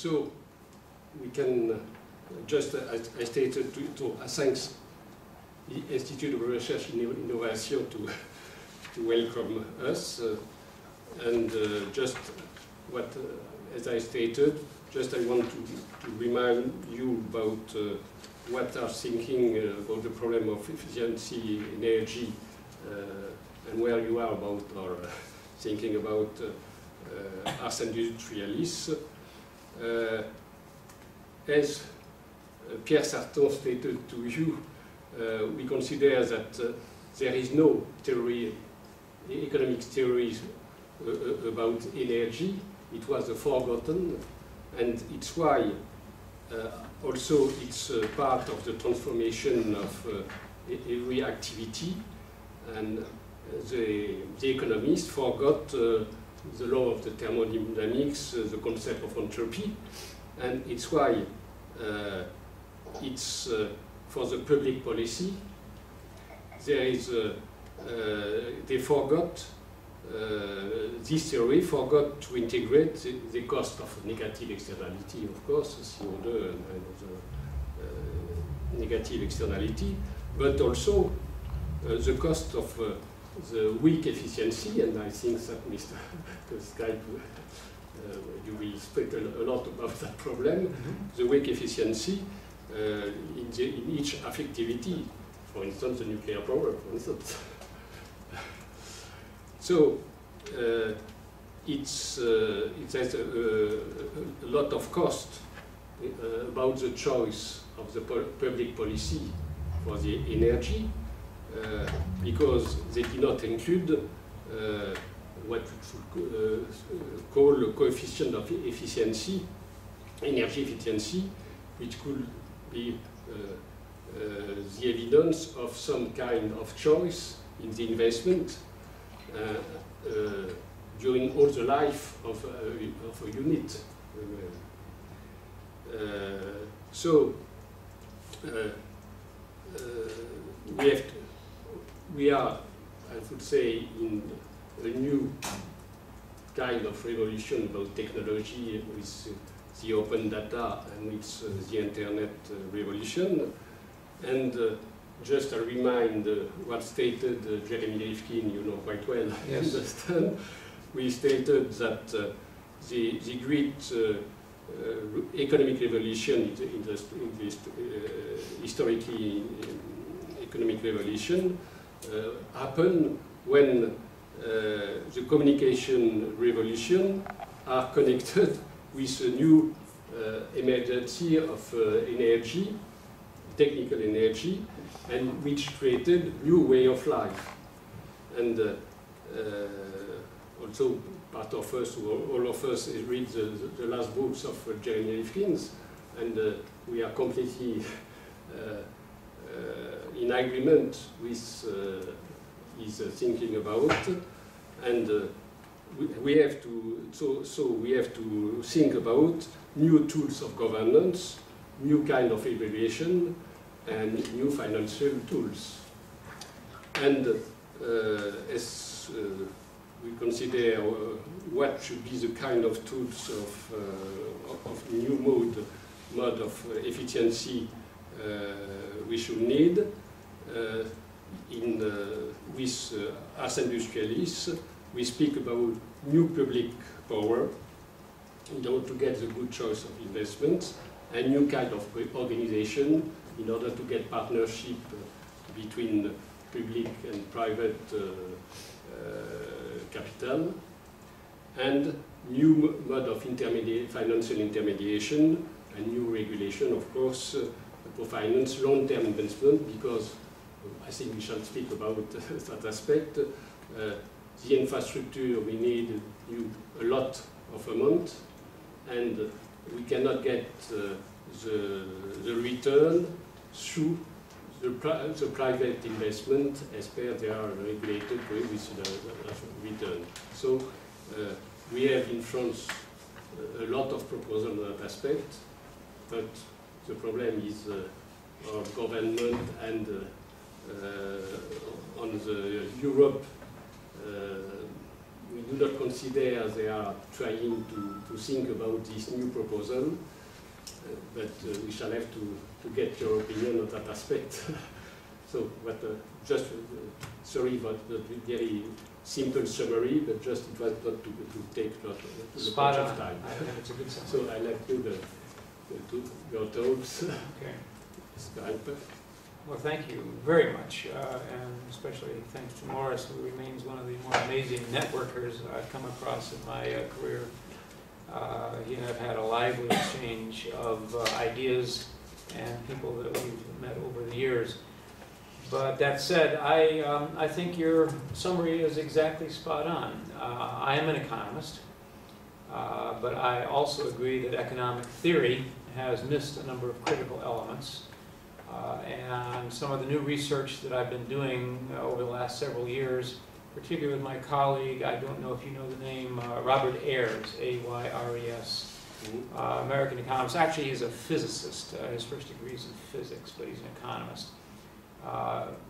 So we can just, as I stated, thanks the Institute of Research and Innovation to welcome us. And just what, as I stated, just I want to remind you about what are thinking about the problem of efficiency, energy, and where you are about or thinking about Ars Industrialis. As Pierre Sarton stated to you, we consider that there is no theory, economic theory about energy. It was forgotten, and it's why also it's part of the transformation of every activity, and the economists forgot the law of the thermodynamics, the concept of entropy, and it's why it's for the public policy there is they forgot this theory forgot to integrate the cost of negative externality, of course, CO2 and other negative externality, but also the cost of the weak efficiency, and I think that Mr. Skype, you will speak a lot about that problem, the weak efficiency in each activity, for instance, the nuclear power, for instance. So it has a lot of cost about the choice of the public policy for the energy, because they did not include what we should call a coefficient of efficiency, energy efficiency, which could be the evidence of some kind of choice in the investment during all the life of a unit. So we are, I would say, in a new kind of revolution about technology with the open data and with the internet revolution. And just a reminder what stated Jeremy Rifkin, you know quite well, yes. I understand. We stated that the great economic revolution in this historically economic revolution happened when the communication revolution are connected with a new emergency of energy, technical energy, and which created new way of life. And also part of us, all of us, read the last books of Jeremy Rifkin, and we are completely in agreement with his thinking about, and we have to so we have to think about new tools of governance, new kind of evaluation, and new financial tools. And as we consider what should be the kind of tools of new mode of efficiency we should need, with Ars Industrialis, we speak about new public power in order to get the good choice of investments, and new kind of organization in order to get partnership between public and private capital, and new mode of financial intermediation, and new regulation, of course, to finance long-term investment, because I think we shall speak about that aspect. The infrastructure, we need a lot of amount, and we cannot get the return through the private investment as per they are regulated with the return. So we have in France a lot of proposals on that aspect, but the problem is our government and on the Europe we do not consider they are trying to think about this new proposal, but we shall have to get your opinion on that aspect. So, but just, sorry for the very simple summary, but just it was not to take not too much of time. I think it's a good summary. So I left you your talks. Okay. Skype. Well, thank you very much, and especially thanks to Morris, who remains one of the more amazing networkers I've come across in my career. He and I have had a lively exchange of ideas and people that we've met over the years. But that said, I think your summary is exactly spot on. I am an economist, but I also agree that economic theory has missed a number of critical elements. And some of the new research that I've been doing over the last several years, particularly with my colleague, I don't know if you know the name, Robert Ayres, A-Y-R-E-S, American economist. Actually, he's a physicist. His first degree is in physics, but he's an economist.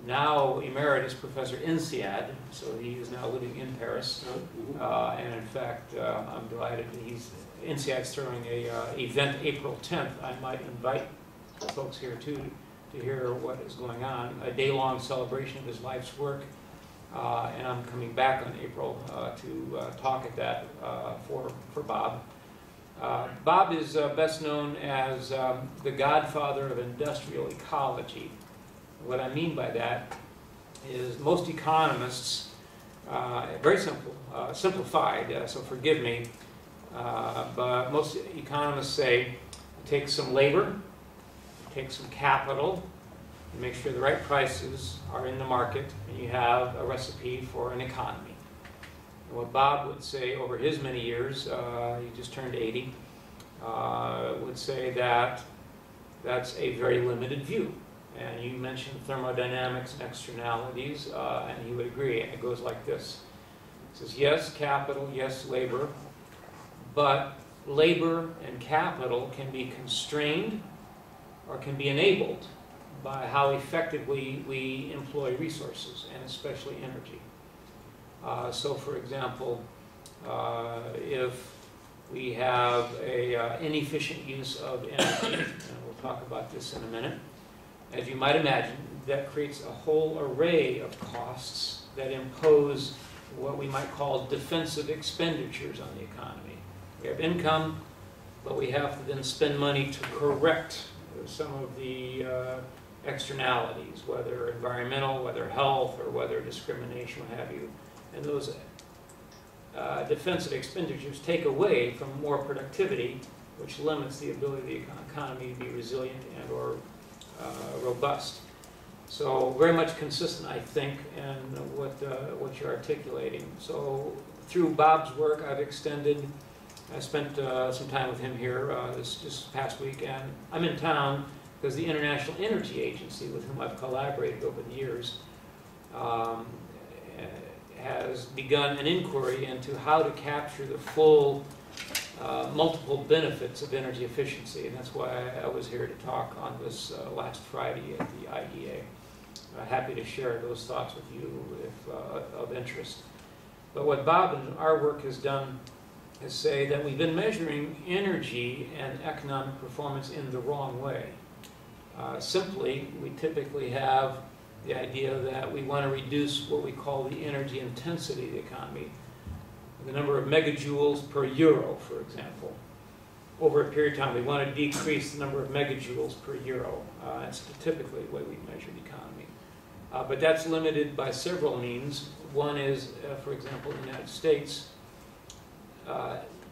Now emeritus Professor INSEAD, so he is now living in Paris. And in fact, I'm delighted that INSEAD's throwing a event April 10th. I might invite folks here too to hear what is going on, a day-long celebration of his life's work. And I'm coming back on April to talk at that for Bob. Bob is best known as the godfather of industrial ecology. What I mean by that is most economists, very simple, simplified, so forgive me, but most economists say take some labor, take some capital, and make sure the right prices are in the market, and you have a recipe for an economy. And what Bob would say over his many years, he just turned 80, would say that that's a very limited view. And you mentioned thermodynamics and externalities, and he would agree. And it goes like this. He says, yes, capital, yes, labor, but labor and capital can be constrained or can be enabled by how effectively we employ resources, and especially energy. So, for example, if we have an inefficient use of energy, and we'll talk about this in a minute, as you might imagine, that creates a whole array of costs that impose what we might call defensive expenditures on the economy. We have income, but we have to then spend money to correct some of the externalities, whether environmental, whether health, or whether discrimination, what have you. And those defensive expenditures take away from more productivity, which limits the ability of the economy to be resilient and or robust. So very much consistent, I think, in what you're articulating. So through Bob's work, I spent some time with him here this past week, and I'm in town because the International Energy Agency, with whom I've collaborated over the years, has begun an inquiry into how to capture the full multiple benefits of energy efficiency, and that's why I was here to talk on this last Friday at the IEA. Happy to share those thoughts with you if of interest. But what Bob and our work has done is say that we've been measuring energy and economic performance in the wrong way. Simply, we typically have the idea that we want to reduce what we call the energy intensity of the economy, the number of megajoules per euro, for example. Over a period of time, we want to decrease the number of megajoules per euro. That's typically the way we measure the economy. But that's limited by several means. One is, for example, in the United States,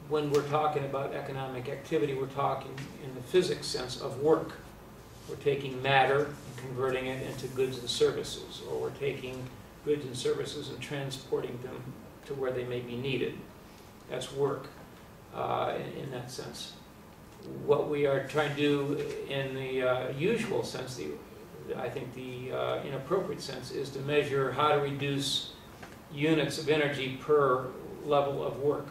when we're talking about economic activity, we're talking in the physics sense of work. We're taking matter and converting it into goods and services, or we're taking goods and services and transporting them to where they may be needed. That's work in that sense. What we are trying to do in the usual sense, I think the inappropriate sense, is to measure how to reduce units of energy per level of work.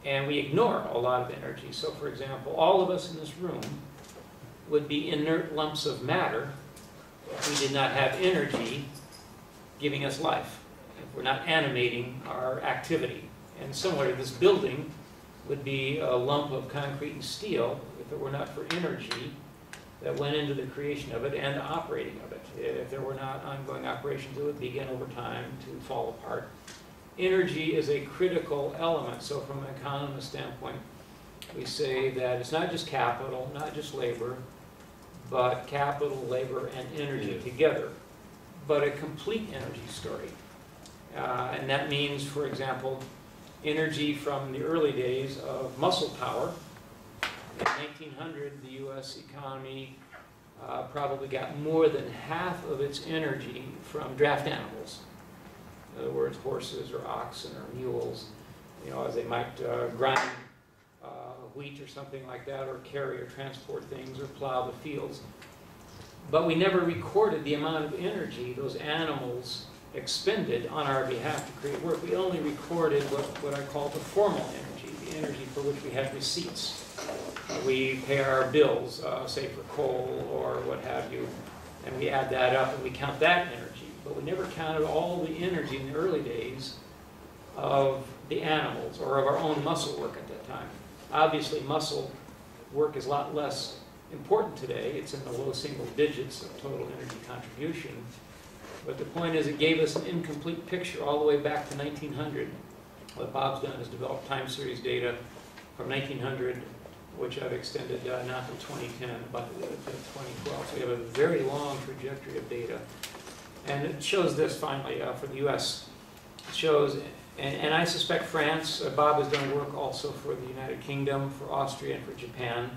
And we ignore a lot of energy. So, for example, all of us in this room would be inert lumps of matter if we did not have energy giving us life. if we're not animating our activity. And similarly, this building would be a lump of concrete and steel if it were not for energy that went into the creation of it and the operating of it. If there were not ongoing operations, it would begin over time to fall apart. Energy is a critical element. So from an economist standpoint, we say that it's not just capital, not just labor, but capital, labor, and energy together, but a complete energy story. And that means, for example, energy from the early days of muscle power. In 1900, the U.S. economy probably got more than half of its energy from draft animals. In other words, horses or oxen or mules, you know, as they might grind wheat or something like that, or carry or transport things, or plow the fields. But we never recorded the amount of energy those animals expended on our behalf to create work. We only recorded what I call the formal energy, the energy for which we have receipts. We pay our bills, say for coal or what have you, and we add that up and we count that energy. But we never counted all the energy in the early days of the animals or of our own muscle work at that time. Obviously, muscle work is a lot less important today. It's in the low single digits of total energy contribution. But the point is, it gave us an incomplete picture all the way back to 1900. What Bob's done is develop time series data from 1900, which I've extended now to 2010, about to 2012. So we have a very long trajectory of data. And it shows this finally for the U.S. It shows, and I suspect France, Bob has done work also for the United Kingdom, for Austria, and for Japan.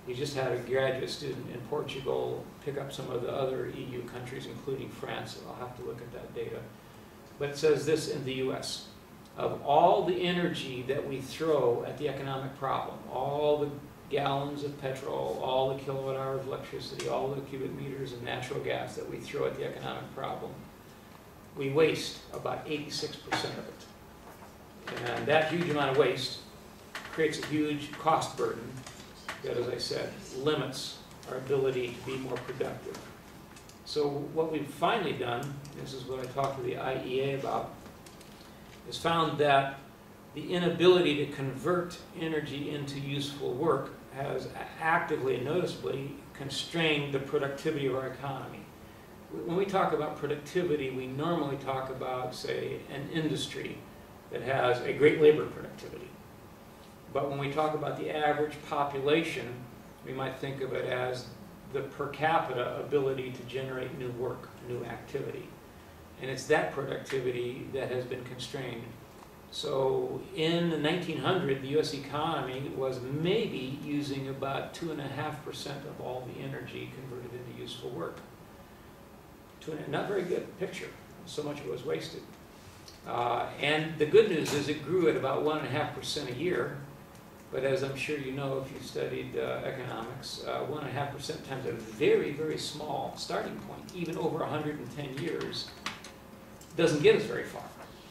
He just had a graduate student in Portugal pick up some of the other EU countries, including France, so I'll have to look at that data. But it says this in the US. Of all the energy that we throw at the economic problem, all the gallons of petrol, all the kilowatt hours of electricity, all the cubic meters of natural gas that we throw at the economic problem, we waste about 86% of it. And that huge amount of waste creates a huge cost burden that, as I said, limits our ability to be more productive. So what we've finally done, this is what I talked to the IEA about, is found that the inability to convert energy into useful work has actively and noticeably constrained the productivity of our economy. When we talk about productivity, we normally talk about, say, an industry that has a great labor productivity. But when we talk about the average population, we might think of it as the per capita ability to generate new work, new activity. And it's that productivity that has been constrained. So in 1900, the U.S. economy was maybe using about 2.5% of all the energy converted into useful work. Not very good picture. So much of it was wasted. And the good news is it grew at about 1.5% a year. But as I'm sure you know if you've studied economics, 1.5% times a very, very small starting point, even over 110 years, doesn't get us very far.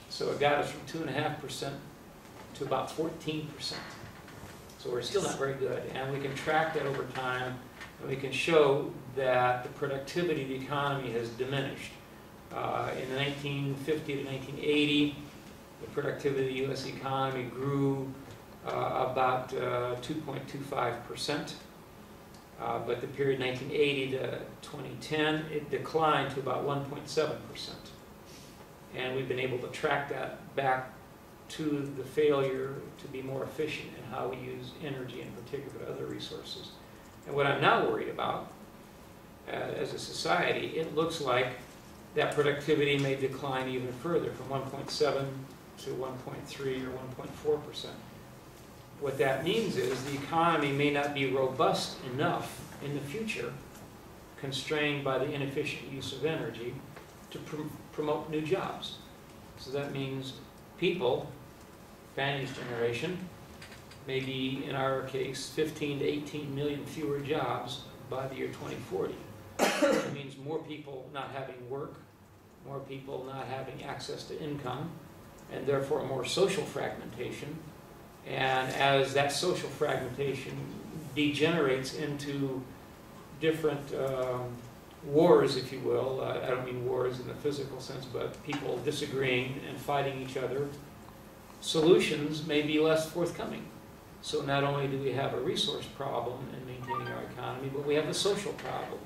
So it got us from 2.5% to about 14%. So we're still not very good. And we can track that over time, and we can show that the productivity of the economy has diminished. In 1950 to 1980, the productivity of the U.S. economy grew about 2.25%. But the period 1980 to 2010, it declined to about 1.7%. And we've been able to track that back to the failure to be more efficient in how we use energy, in particular other resources. And what I'm now worried about, as a society, it looks like that productivity may decline even further, from 1.7 to 1.3 or 1.4%. What that means is the economy may not be robust enough in the future, constrained by the inefficient use of energy, to promote new jobs. So that means people, Fanny's generation, maybe in our case 15 to 18 million fewer jobs by the year 2040. It means more people not having work, more people not having access to income, and therefore more social fragmentation. And as that social fragmentation degenerates into different wars, if you will. I don't mean wars in the physical sense, but people disagreeing and fighting each other, solutions may be less forthcoming. So not only do we have a resource problem in maintaining our economy, but we have a social problem.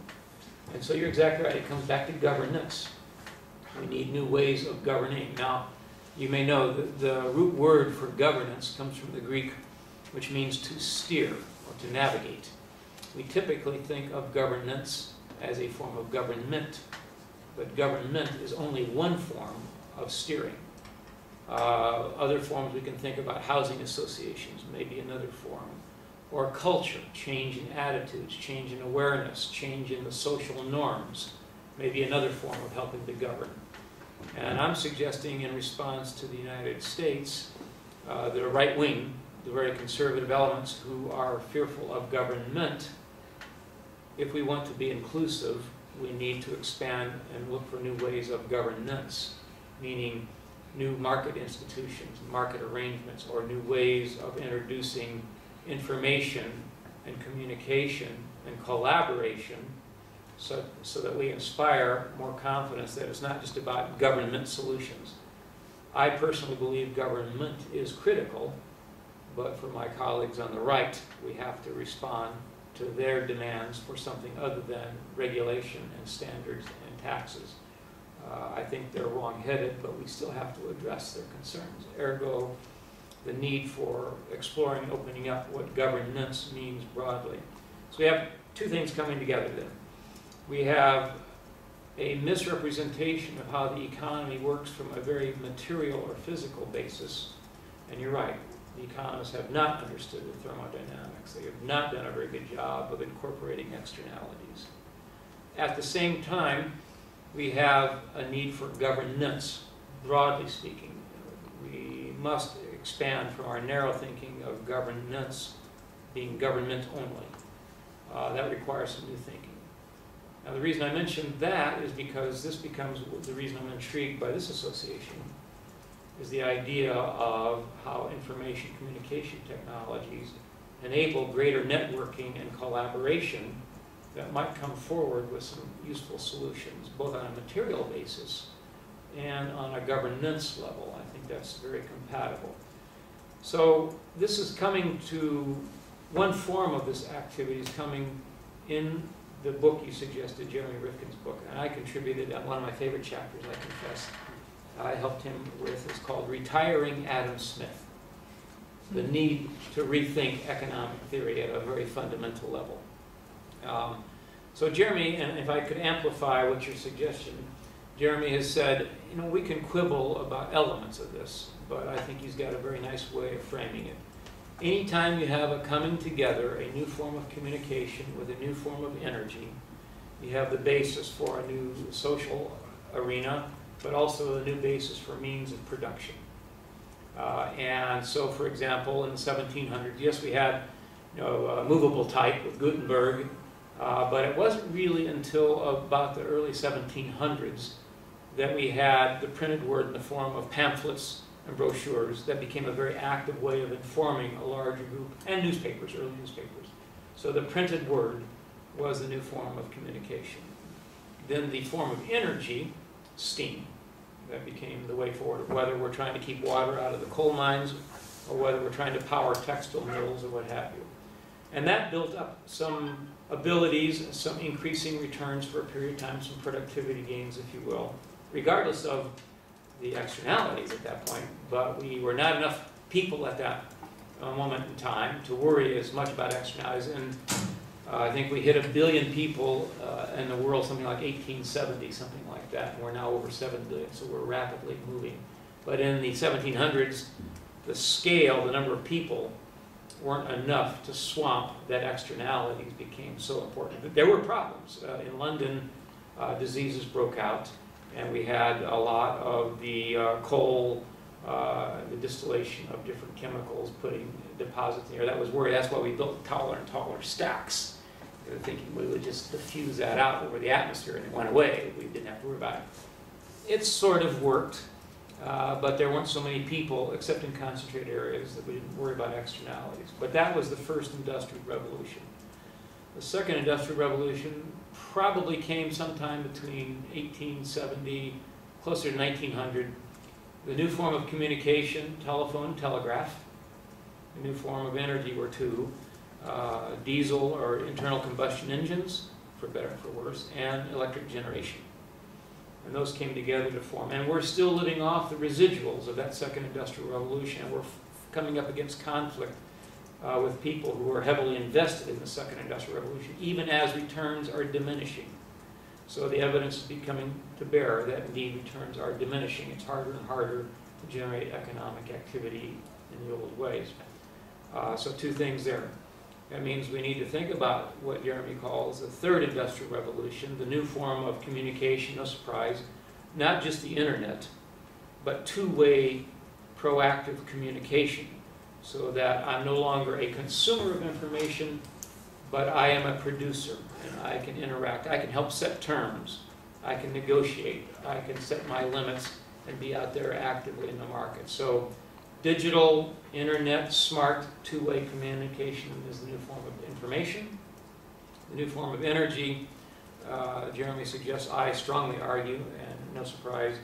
And so you're exactly right. It comes back to governance. We need new ways of governing. Now, you may know that the root word for governance comes from the Greek, which means to steer or to navigate. We typically think of governance as a form of government, but government is only one form of steering. Other forms we can think about: housing associations, maybe another form, or culture, change in attitudes, change in awareness, change in the social norms, maybe another form of helping to govern. And I'm suggesting, in response to the United States, the right wing, the very conservative elements who are fearful of government, if we want to be inclusive, we need to expand and look for new ways of governance, meaning new market institutions, market arrangements, or new ways of introducing information and communication and collaboration, so that we inspire more confidence that it's not just about government solutions. I personally believe government is critical, but for my colleagues on the right, we have to respond to their demands for something other than regulation and standards and taxes. I think they're wrong-headed, but we still have to address their concerns. Ergo, the need for exploring and opening up what governance means broadly. So we have two things coming together then. We have a misrepresentation of how the economy works from a very material or physical basis. And you're right, the economists have not understood the thermodynamics. They have not done a very good job of incorporating externalities. At the same time, we have a need for governance, broadly speaking. We must expand from our narrow thinking of governance being government only. That requires some new thinking. Now, the reason I mentioned that is because this becomes the reason I'm intrigued by this association, is the idea of how information communication technologies enable greater networking and collaboration that might come forward with some useful solutions, both on a material basis and on a governance level. I think that's very compatible. So this is coming to, one form of this activity is coming in the book you suggested, Jeremy Rifkin's book, and I contributed on one of my favorite chapters, I confess. I helped him with, it's called Retiring Adam Smith, the need to rethink economic theory at a very fundamental level. So Jeremy, and if I could amplify what your suggestion, Jeremy has said, you know, we can quibble about elements of this, but I think he's got a very nice way of framing it. Anytime you have a coming together, a new form of communication with a new form of energy, you have the basis for a new social arena, but also a new basis for means of production. And so, for example, in the 1700s, yes, we had, you know, a movable type with Gutenberg, but it wasn't really until about the early 1700s that we had the printed word in the form of pamphlets and brochures that became a very active way of informing a larger group, and newspapers, early newspapers. So the printed word was the new form of communication. Then the form of energy, steam, that became the way forward, whether we're trying to keep water out of the coal mines or whether we're trying to power textile mills or what have you. And that built up some abilities, some increasing returns for a period of time, some productivity gains, if you will, regardless of the externalities at that point. But we were not enough people at that moment in time to worry as much about externalities. And I think we hit 1 billion people in the world, something like 1870, something like that. And we're now over 7 billion, so we're rapidly moving. But in the 1700s, the scale, the number of people, weren't enough to swamp that externalities became so important. There were problems. In London, diseases broke out, and we had a lot of the coal, the distillation of different chemicals, putting deposits in the air. That was worried. That's why we built taller and taller stacks. They were thinking we would just diffuse that out over the atmosphere and it went away. We didn't have to worry about it. It sort of worked, but there weren't so many people, except in concentrated areas, that we didn't worry about externalities. But that was the first industrial revolution. The second industrial revolution probably came sometime between 1870, closer to 1900. The new form of communication, telephone, telegraph. The new form of energy were two, diesel or internal combustion engines, for better and for worse, and electric generation. And those came together to form. And we're still living off the residuals of that second industrial revolution. And we're coming up against conflict with people who are heavily invested in the second industrial revolution, even as returns are diminishing. So the evidence is becoming to bear that indeed returns are diminishing. It's harder and harder to generate economic activity in the old ways. So two things there. That means we need to think about what Jeremy calls the third industrial revolution, the new form of communication, no surprise, not just the internet, but two-way proactive communication, so that I'm no longer a consumer of information, but I am a producer, and I can interact. I can help set terms. I can negotiate. I can set my limits and be out there actively in the market. So digital, internet, smart, two-way communication is the new form of information. The new form of energy, Jeremy suggests, I strongly argue, and no surprise,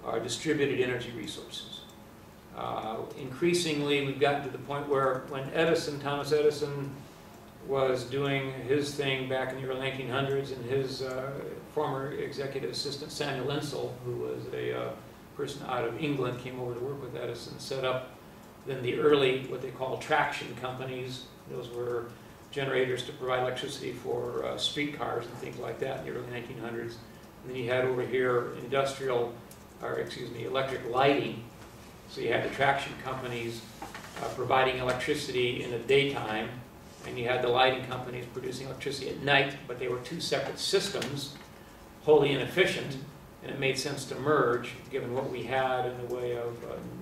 are distributed energy resources. Increasingly, we've gotten to the point where when Thomas Edison, was doing his thing back in the early 1900s, and his former executive assistant, Samuel Insull, who was a person out of England, came over to work with Edison, set up then the early, what they call traction companies. Those were generators to provide electricity for streetcars and things like that in the early 1900s. And then you had over here electric lighting. So you had the traction companies providing electricity in the daytime, and you had the lighting companies producing electricity at night, but they were two separate systems, wholly inefficient, and it made sense to merge, given what we had in the way of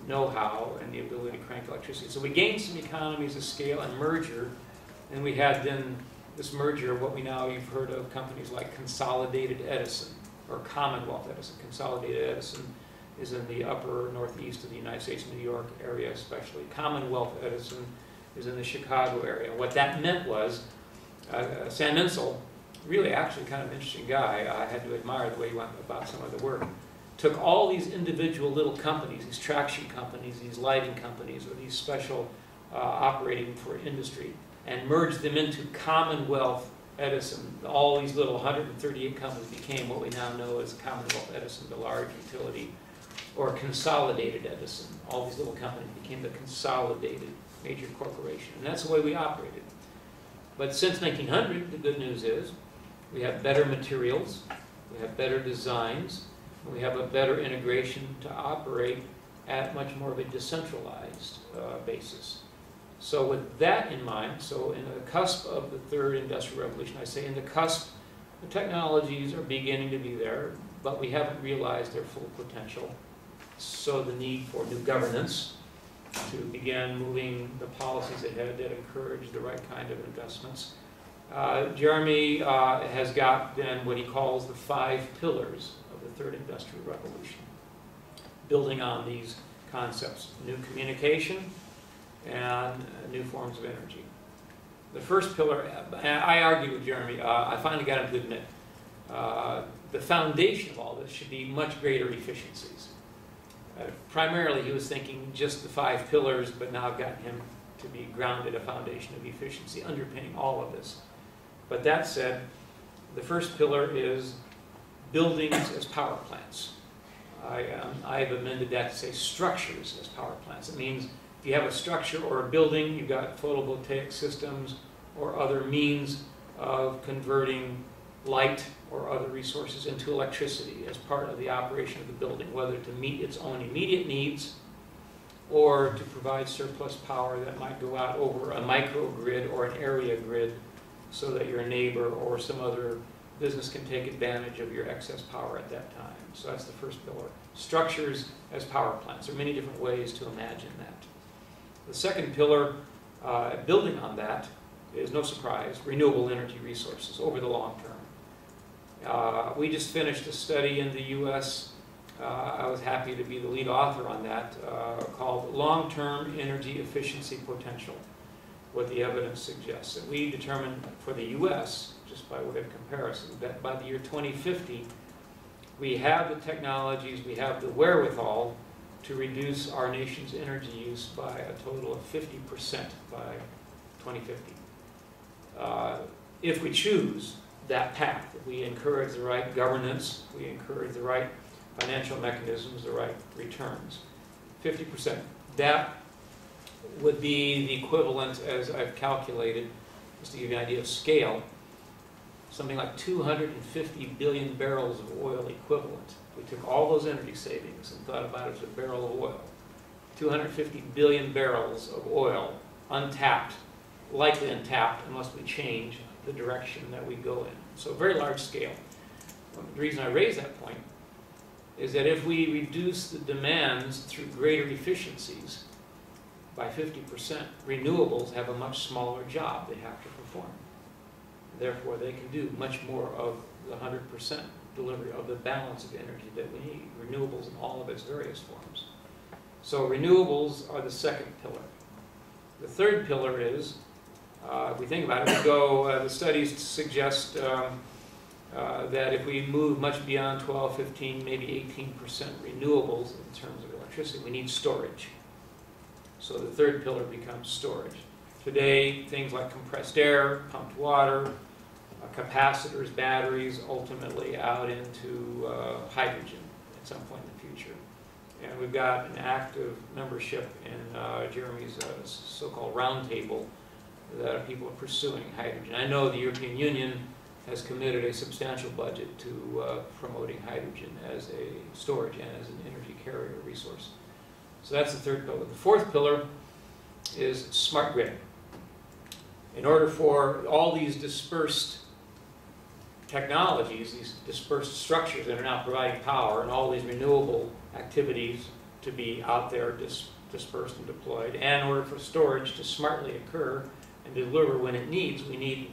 know-how and the ability to crank electricity. So we gained some economies of scale and merger, and we had then this merger of what we now, you've heard of companies like Consolidated Edison, or Commonwealth Edison. Consolidated Edison is in the upper northeast of the United States, New York area especially. Commonwealth Edison is in the Chicago area. What that meant was, Sam Insull, really actually kind of an interesting guy, I had to admire the way he went about some of the work, took all these individual little companies, these traction companies, these lighting companies, or these special operating for industry, and merged them into Commonwealth Edison. All these little 138 companies became what we now know as Commonwealth Edison, the large utility, or Consolidated Edison. All these little companies became the Consolidated Major Corporation, and that's the way we operated. But since 1900, the good news is we have better materials, we have better designs, and we have a better integration to operate at much more of a decentralized basis. So with that in mind, so in the cusp of the third industrial revolution, I say in the cusp, the technologies are beginning to be there, but we haven't realized their full potential. So the need for new governance to begin moving the policies ahead that encourage the right kind of investments. Jeremy has got then what he calls the 5 pillars of the third industrial revolution, building on these concepts: new communication and new forms of energy. The first pillar, I argue with Jeremy, I finally got him to admit, the foundation of all this should be much greater efficiencies. Primarily, he was thinking just the 5 pillars, but now I've gotten him to be grounded a foundation of efficiency underpinning all of this. But that said, the first pillar is buildings as power plants. I've amended that to say structures as power plants. It means if you have a structure or a building, you've got photovoltaic systems or other means of converting light or other resources into electricity as part of the operation of the building, whether to meet its own immediate needs or to provide surplus power that might go out over a microgrid or an area grid so that your neighbor or some other business can take advantage of your excess power at that time. So that's the first pillar. Structures as power plants. There are many different ways to imagine that. The second pillar, building on that, is no surprise, renewable energy resources over the long term. We just finished a study in the U.S. I was happy to be the lead author on that, called Long-Term Energy Efficiency Potential, what the evidence suggests. And we determined for the U.S., just by way of comparison, that by the year 2050, we have the technologies, we have the wherewithal to reduce our nation's energy use by a total of 50% by 2050. If we choose that path, if we encourage the right governance, we encourage the right financial mechanisms, the right returns. 50%. That would be the equivalent, as I've calculated, just to give you an idea of scale, something like 250 billion barrels of oil equivalent. We took all those energy savings and thought about it as a barrel of oil. 250 billion barrels of oil, untapped, likely untapped unless we change the direction that we go in. So very large scale. The reason I raise that point is that if we reduce the demands through greater efficiencies by 50%, renewables have a much smaller job they have to perform. Therefore, they can do much more of the 100% delivery of the balance of energy that we need, renewables in all of its various forms. So renewables are the second pillar. The third pillar is, if we think about it, the studies suggest that if we move much beyond 12, 15, maybe 18% renewables in terms of electricity, we need storage. So the third pillar becomes storage. Today, things like compressed air, pumped water, capacitors, batteries, ultimately out into hydrogen at some point in the future. And we've got an active membership in Jeremy's so-called roundtable that people are pursuing hydrogen. I know the European Union has committed a substantial budget to promoting hydrogen as a storage and as an energy carrier resource. So that's the third pillar. The fourth pillar is smart grid. In order for all these dispersed technologies, these dispersed structures that are now providing power, and all these renewable activities to be out there dispersed and deployed, and in order for storage to smartly occur and deliver when it needs, we need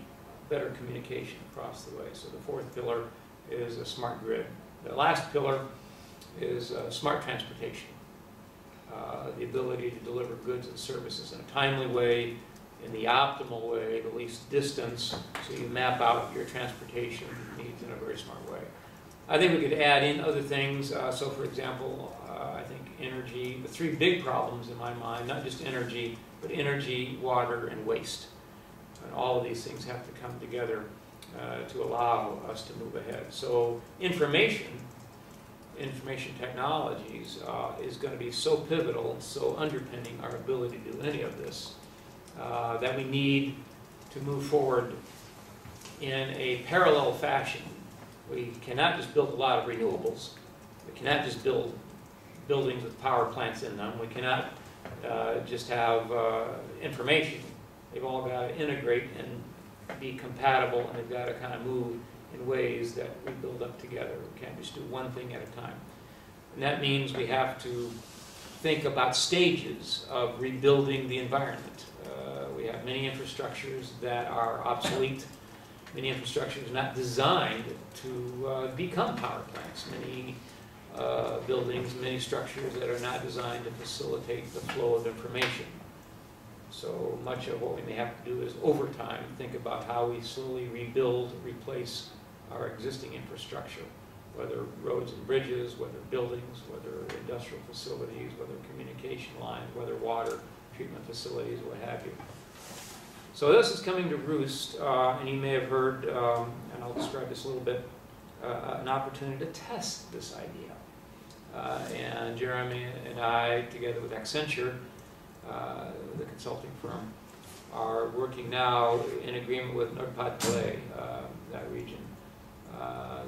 better communication across the way. So the fourth pillar is a smart grid. The last pillar is smart transportation. The ability to deliver goods and services in a timely way, in the optimal way, the least distance, so you map out your transportation needs in a very smart way. I think we could add in other things. So for example, I think energy, the three big problems in my mind, not just energy, but energy, water, and waste. And all of these things have to come together to allow us to move ahead. So information technologies is going to be so pivotal, so underpinning our ability to do any of this, that we need to move forward in a parallel fashion. We cannot just build a lot of renewables. We cannot just build buildings with power plants in them. We cannot just have information. They've all got to integrate and be compatible, and they've got to kind of move in ways that we build up together. We can't just do one thing at a time. And that means we have to think about stages of rebuilding the environment. We have many infrastructures that are obsolete, many infrastructures not designed to become power plants, many buildings, many structures that are not designed to facilitate the flow of information. So much of what we may have to do is, over time, think about how we slowly rebuild, replace our existing infrastructure, whether roads and bridges, whether buildings, whether industrial facilities, whether communication lines, whether water treatment facilities, what have you. So this is coming to roost, and you may have heard, and I'll describe this a little bit, an opportunity to test this idea. And Jeremy and I, together with Accenture, the consulting firm, are working now in agreement with Nord-Pas-de-Calais, that region.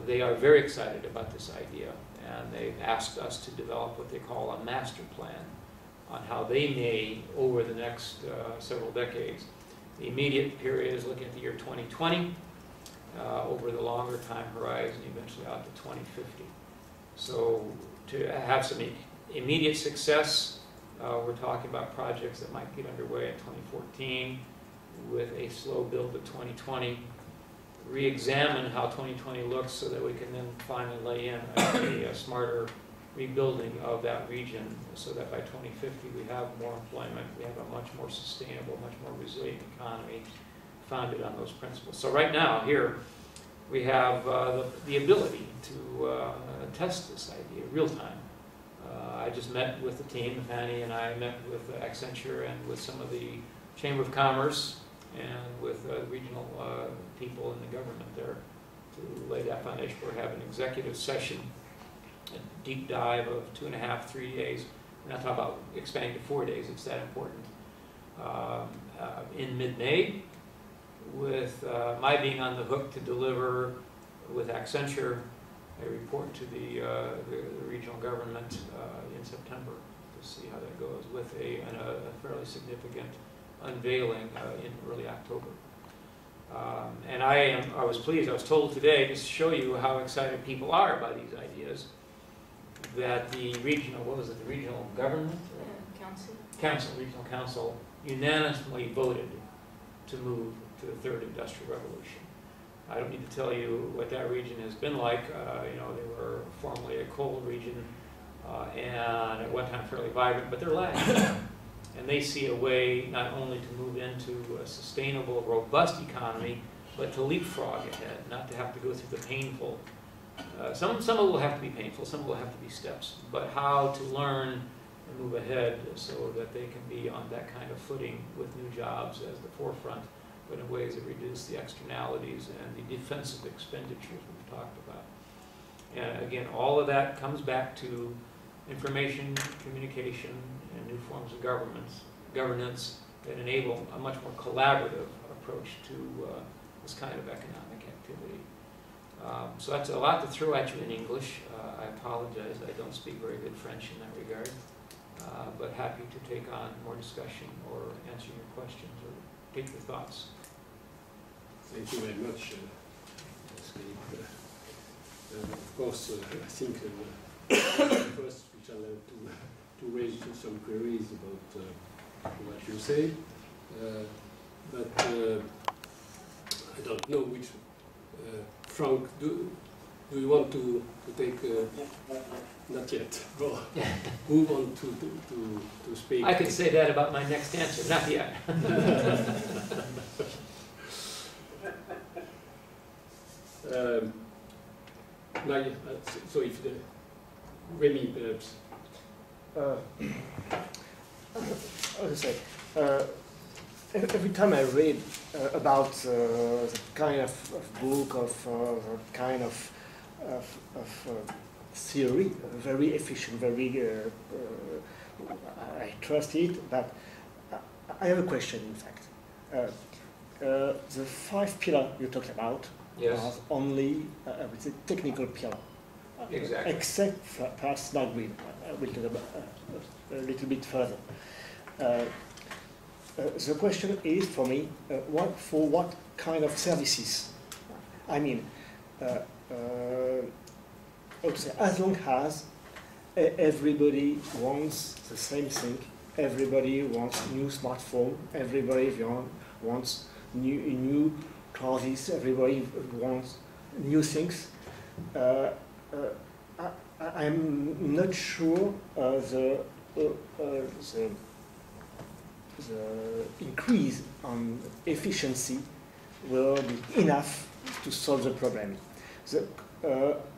They are very excited about this idea, and they've asked us to develop what they call a master plan on how they may, over the next several decades. The immediate period is looking at the year 2020, over the longer time horizon, eventually out to 2050. So to have some immediate success, we're talking about projects that might get underway in 2014 with a slow build to 2020, re-examine how 2020 looks so that we can then finally lay in a smarter rebuilding of that region so that by 2050 we have more employment, we have a much more sustainable, much more resilient economy founded on those principles. So right now, here, we have the ability to test this idea real time. I just met with the team, Fanny and I met with Accenture and with some of the Chamber of Commerce and with regional people in the government there to lay that foundation. We're having an executive session, a deep dive of 2.5, 3 days. We're not talking about expanding to 4 days, it's that important. In mid-May, with my being on the hook to deliver with Accenture a report to the regional government in September to see how that goes, with a fairly significant unveiling in early October. And I was pleased, I was told today, just to show you how excited people are by these ideas, that the regional, what was it, the regional government? Regional council unanimously voted to move to the third industrial revolution. I don't need to tell you what that region has been like. You know, they were formerly a coal region and at one time fairly vibrant, but they're lagging. And they see a way not only to move into a sustainable, robust economy, but to leapfrog ahead, not to have to go through the painful. Some of it will have to be painful, some will have to be steps, but how to learn and move ahead so that they can be on that kind of footing with new jobs as the forefront, but in ways that reduce the externalities and the defensive expenditures we've talked about. And again, all of that comes back to information, communication, and new forms of governance that enable a much more collaborative approach to this kind of economic activity. So that's a lot to throw at you in English. I apologize, I don't speak very good French in that regard, but happy to take on more discussion or answer your questions or take your thoughts. Thank you very much. Of course, I think first we shall have to raise some queries about what you say, but I don't know which. Frank, do you want to take? Not yet. Well, who want to speak? I could say that about my next answer. Not yet. So if Remy perhaps. How to say? Every time I read about the kind of book of kind of theory, very efficient, very I trust it, but I have a question. In fact, the 5 pillars you talked about are only it's a technical pillar, exactly. Except perhaps smart grid. We'll talk about a little bit further. The question is for me, for what kind of services? I mean, as long as everybody wants the same thing, everybody wants new smartphone, everybody wants new clothes, everybody wants new things. I'm not sure the increase on efficiency will be enough to solve the problem.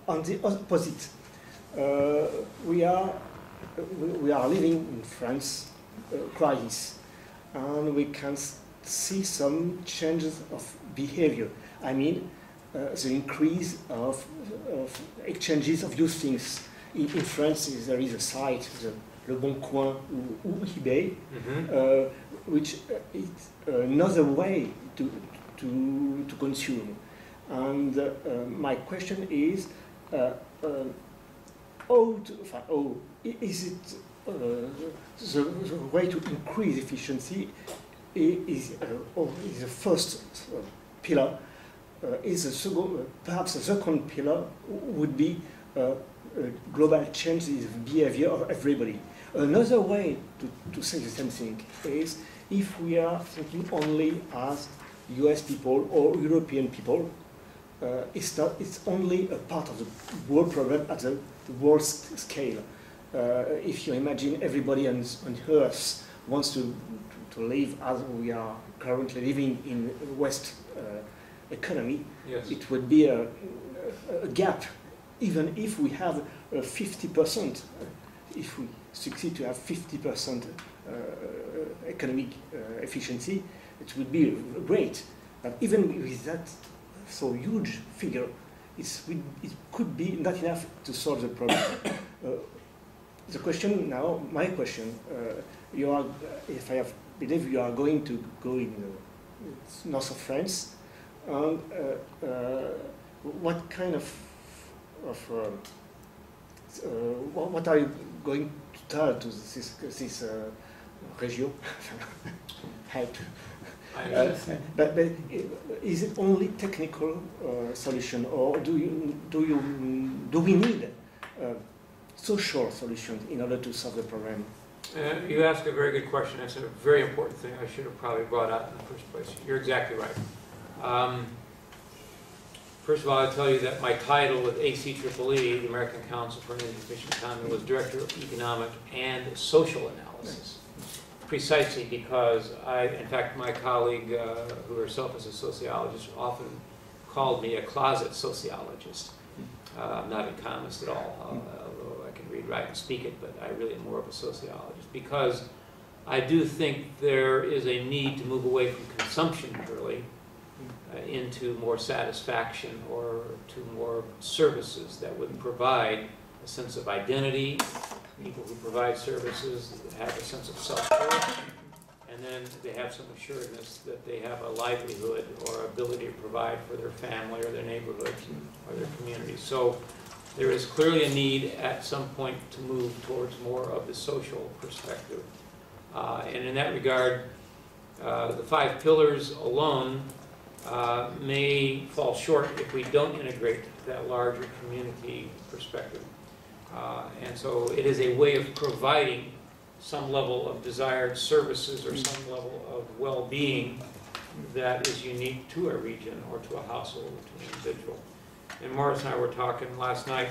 On the opposite, we are living in France crisis, and we can see some changes of behavior. I mean, the increase of exchanges of used things. In France, there is a site, Le Bon Coin ou eBay, which is another way to consume. And my question is, is it the way to increase efficiency is the first pillar? Is the second, perhaps the second pillar would be global change in the behavior of everybody. Another way to say the same thing is if we are thinking only as US people or European people, it's only a part of the world problem at the world scale. If you imagine everybody on Earth wants to live as we are currently living in West economy, Yes. it would be a gap, even if we have 50%, if we succeed to have 50% economic efficiency, it would be great. But even with that so huge figure, it could be not enough to solve the problem. The question now, my question, you are, if I believe you are going to go in north of France, and what kind of what are you going to tell to this region? Help. But is it only technical solution, or do we need social solutions in order to solve the problem? You ask a very good question. That's a very important thing I should have probably brought out in the first place. You're exactly right. First of all, I'll tell you that my title with ACEEE, the American Council for an Energy Efficient Economy, was Director of Economic and Social Analysis. Precisely because in fact, my colleague, who herself is a sociologist, often called me a closet sociologist. I'm not an economist at all, although I can read, write, and speak it, but I really am more of a sociologist, because I do think there is a need to move away from consumption, really, into more satisfaction or to more services that would provide a sense of identity. People who provide services have a sense of self-worth, and then they have some assuredness that they have a livelihood or ability to provide for their family or their neighborhoods or their communities. So there is clearly a need at some point to move towards more of the social perspective. And in that regard, the 5 pillars alone may fall short if we don't integrate that larger community perspective. And so it is a way of providing some level of desired services or some level of well-being that is unique to a region or to a household, to an individual. And Morris and I were talking last night.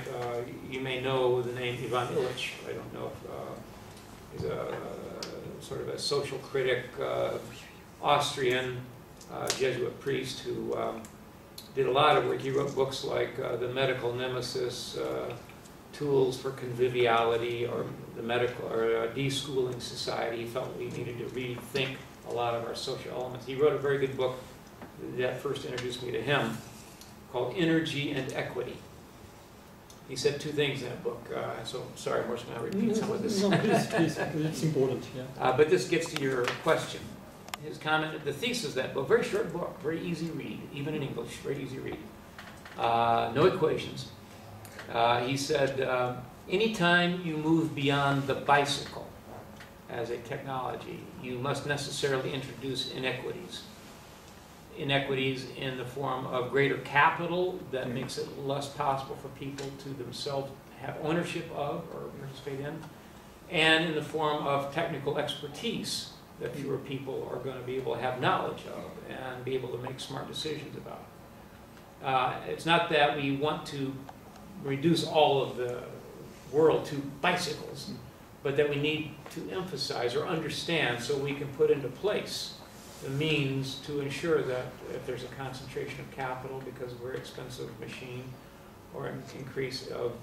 You may know the name Ivan Illich. I don't know if he's a sort of a social critic, Austrian Jesuit priest who did a lot of work. He wrote books like The Medical Nemesis, Tools for Conviviality, or the medical or deschooling society. He felt we needed to rethink a lot of our social elements. He wrote a very good book that first introduced me to him called Energy and Equity. He said 2 things in that book. So sorry, Morris, I'm going to repeat some of this. No, please, it's important. Yeah. But this gets to your question. His comment, the thesis of that book, very short book, very easy read, even in English, very easy read. No equations. He said, anytime you move beyond the bicycle as a technology, you must necessarily introduce inequities. Inequities in the form of greater capital that makes it less possible for people to themselves have ownership of or participate in, and in the form of technical expertise that fewer people are going to be able to have knowledge of and be able to make smart decisions about. It's not that we want to reduce all of the world to bicycles, but that we need to emphasize or understand so we can put into place the means to ensure that if there's a concentration of capital because of a very expensive machine or an increase of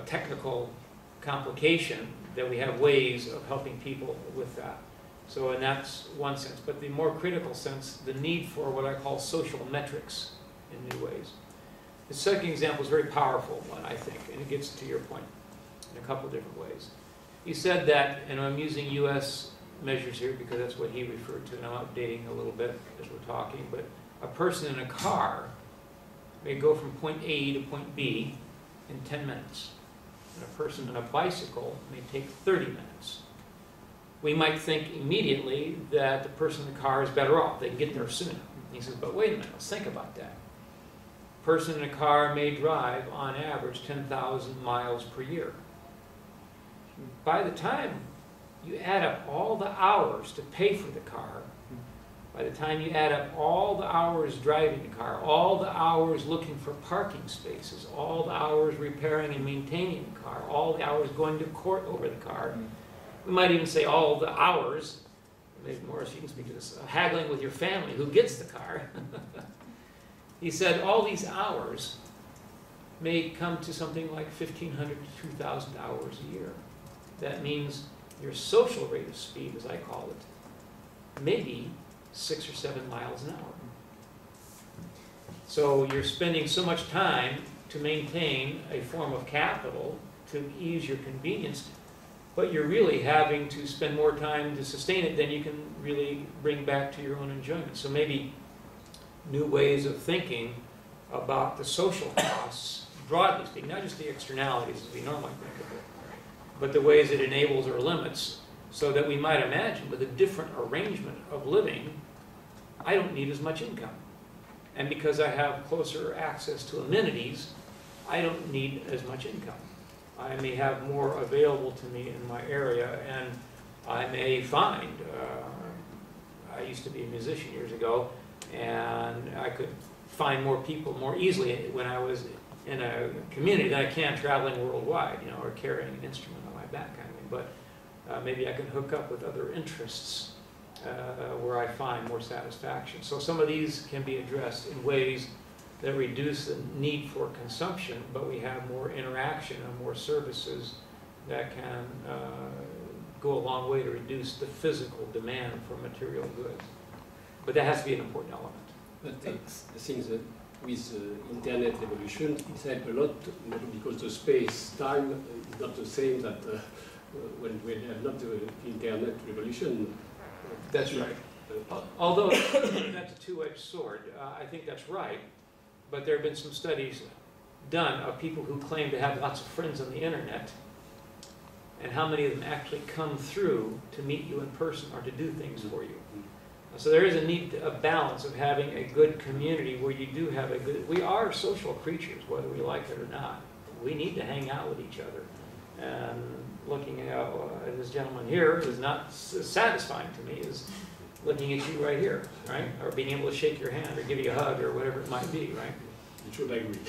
technical complication, that we have ways of helping people with that. So, and that's one sense. But the more critical sense, the need for what I call social metrics in new ways. The second example is a very powerful one, I think, and it gets to your point in a couple of different ways. He said that, and I'm using U.S. measures here because that's what he referred to, and I'm updating a little bit as we're talking, but a person in a car may go from point A to point B in 10 minutes. And a person on a bicycle may take 30 minutes. We might think immediately that the person in the car is better off. They can get there sooner. And he says, but wait a minute, let's think about that. A person in a car may drive, on average, 10,000 miles per year. By the time you add up all the hours to pay for the car, By the time you add up all the hours driving the car, all the hours looking for parking spaces, all the hours repairing and maintaining the car, all the hours going to court over the car, we might even say all the hours, maybe Morris, you can speak to this, haggling with your family, who gets the car. He said all these hours may come to something like 1,500 to 2,000 hours a year. That means your social rate of speed, as I call it, maybe 6 or 7 miles an hour. So you're spending so much time to maintain a form of capital to ease your convenience, but you're really having to spend more time to sustain it than you can really bring back to your own enjoyment. So maybe new ways of thinking about the social costs, broadly speaking, not just the externalities as we normally think of it, but the ways it enables or limits, so that we might imagine with a different arrangement of living, I don't need as much income. And because I have closer access to amenities, I don't need as much income. I may have more available to me in my area, and I may find, I used to be a musician years ago, and I could find more people more easily when I was in a community than I can traveling worldwide, you know, or carrying an instrument on my back kind of thing. But maybe I can hook up with other interests where I find more satisfaction. So some of these can be addressed in ways that reduce the need for consumption, but we have more interaction and more services that can go a long way to reduce the physical demand for material goods. But that has to be an important element. But I think that with internet evolution, it helped a lot because the space-time is not the same that when we have not the internet revolution. That's right. Although that's a two-edged sword, I think that's right. But there have been some studies done of people who claim to have lots of friends on the internet, and how many of them actually come through to meet you in person or to do things for you. So there is a need, a balance of having a good community where you do have a good, we are social creatures, whether we like it or not. We need to hang out with each other. And looking at this gentleman here is not as satisfying to me as looking at you right here, right? Or being able to shake your hand or give you a hug or whatever it might be, right? You should agree.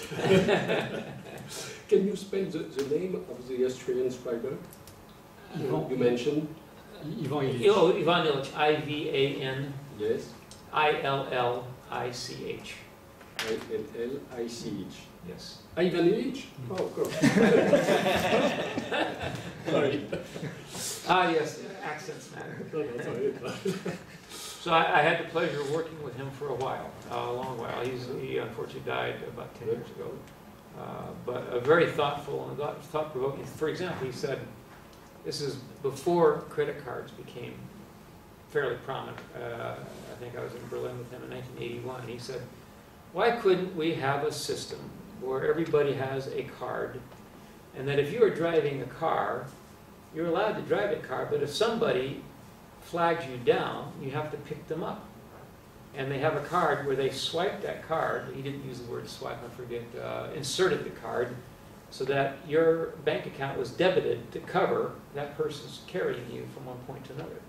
Can you spell the name of the Australian scribe you mentioned? Ivan Illich. Oh, Ivan Illich, I-V-A-N. Yes. I-L-L-I-C-H. I-L-L-I-C-H. Yes. Ivan Illich? Oh, of course. Sorry. Ah, yes, accents matter. No, sorry. So I had the pleasure of working with him for a while, a long while. He unfortunately died about 10 years ago. But a very thoughtful and thought-provoking. For example, he said, this is before credit cards became fairly prominent. I think I was in Berlin with him in 1981. And he said, why couldn't we have a system where everybody has a card, and that if you are driving a car, you're allowed to drive a car, but if somebody flags you down, you have to pick them up. And they have a card where they swipe that card, he didn't use the word swipe, I forget, inserted the card, so that your bank account was debited to cover that person's carrying you from one point to another.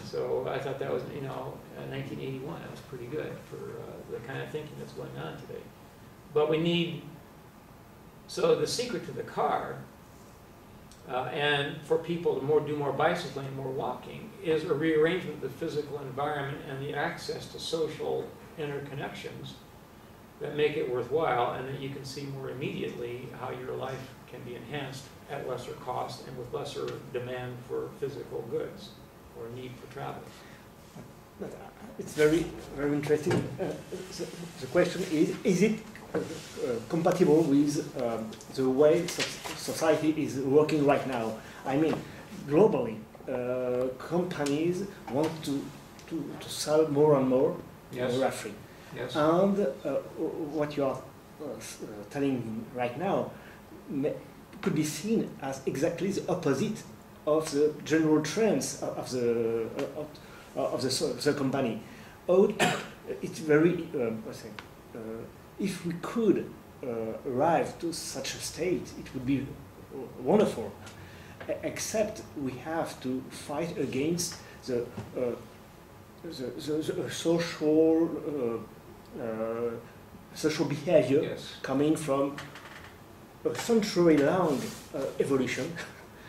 So I thought that was, you know, 1981, that was pretty good for the kind of thinking that's going on today. But we need, so the secret to the car, and for people to do more bicycling, more walking, is a rearrangement of the physical environment and the access to social interconnections that make it worthwhile, and that you can see more immediately how your life can be enhanced at lesser cost and with lesser demand for physical goods or need for travel. But it's very, very interesting. The question is it compatible with the way society is working right now? I mean, globally, companies want to sell more and more roughly. Yes. And what you are telling right now could be seen as exactly the opposite of the general trends of the company. It's very, if we could arrive to such a state, it would be wonderful. Except we have to fight against the the social behavior Yes. coming from a century-long evolution.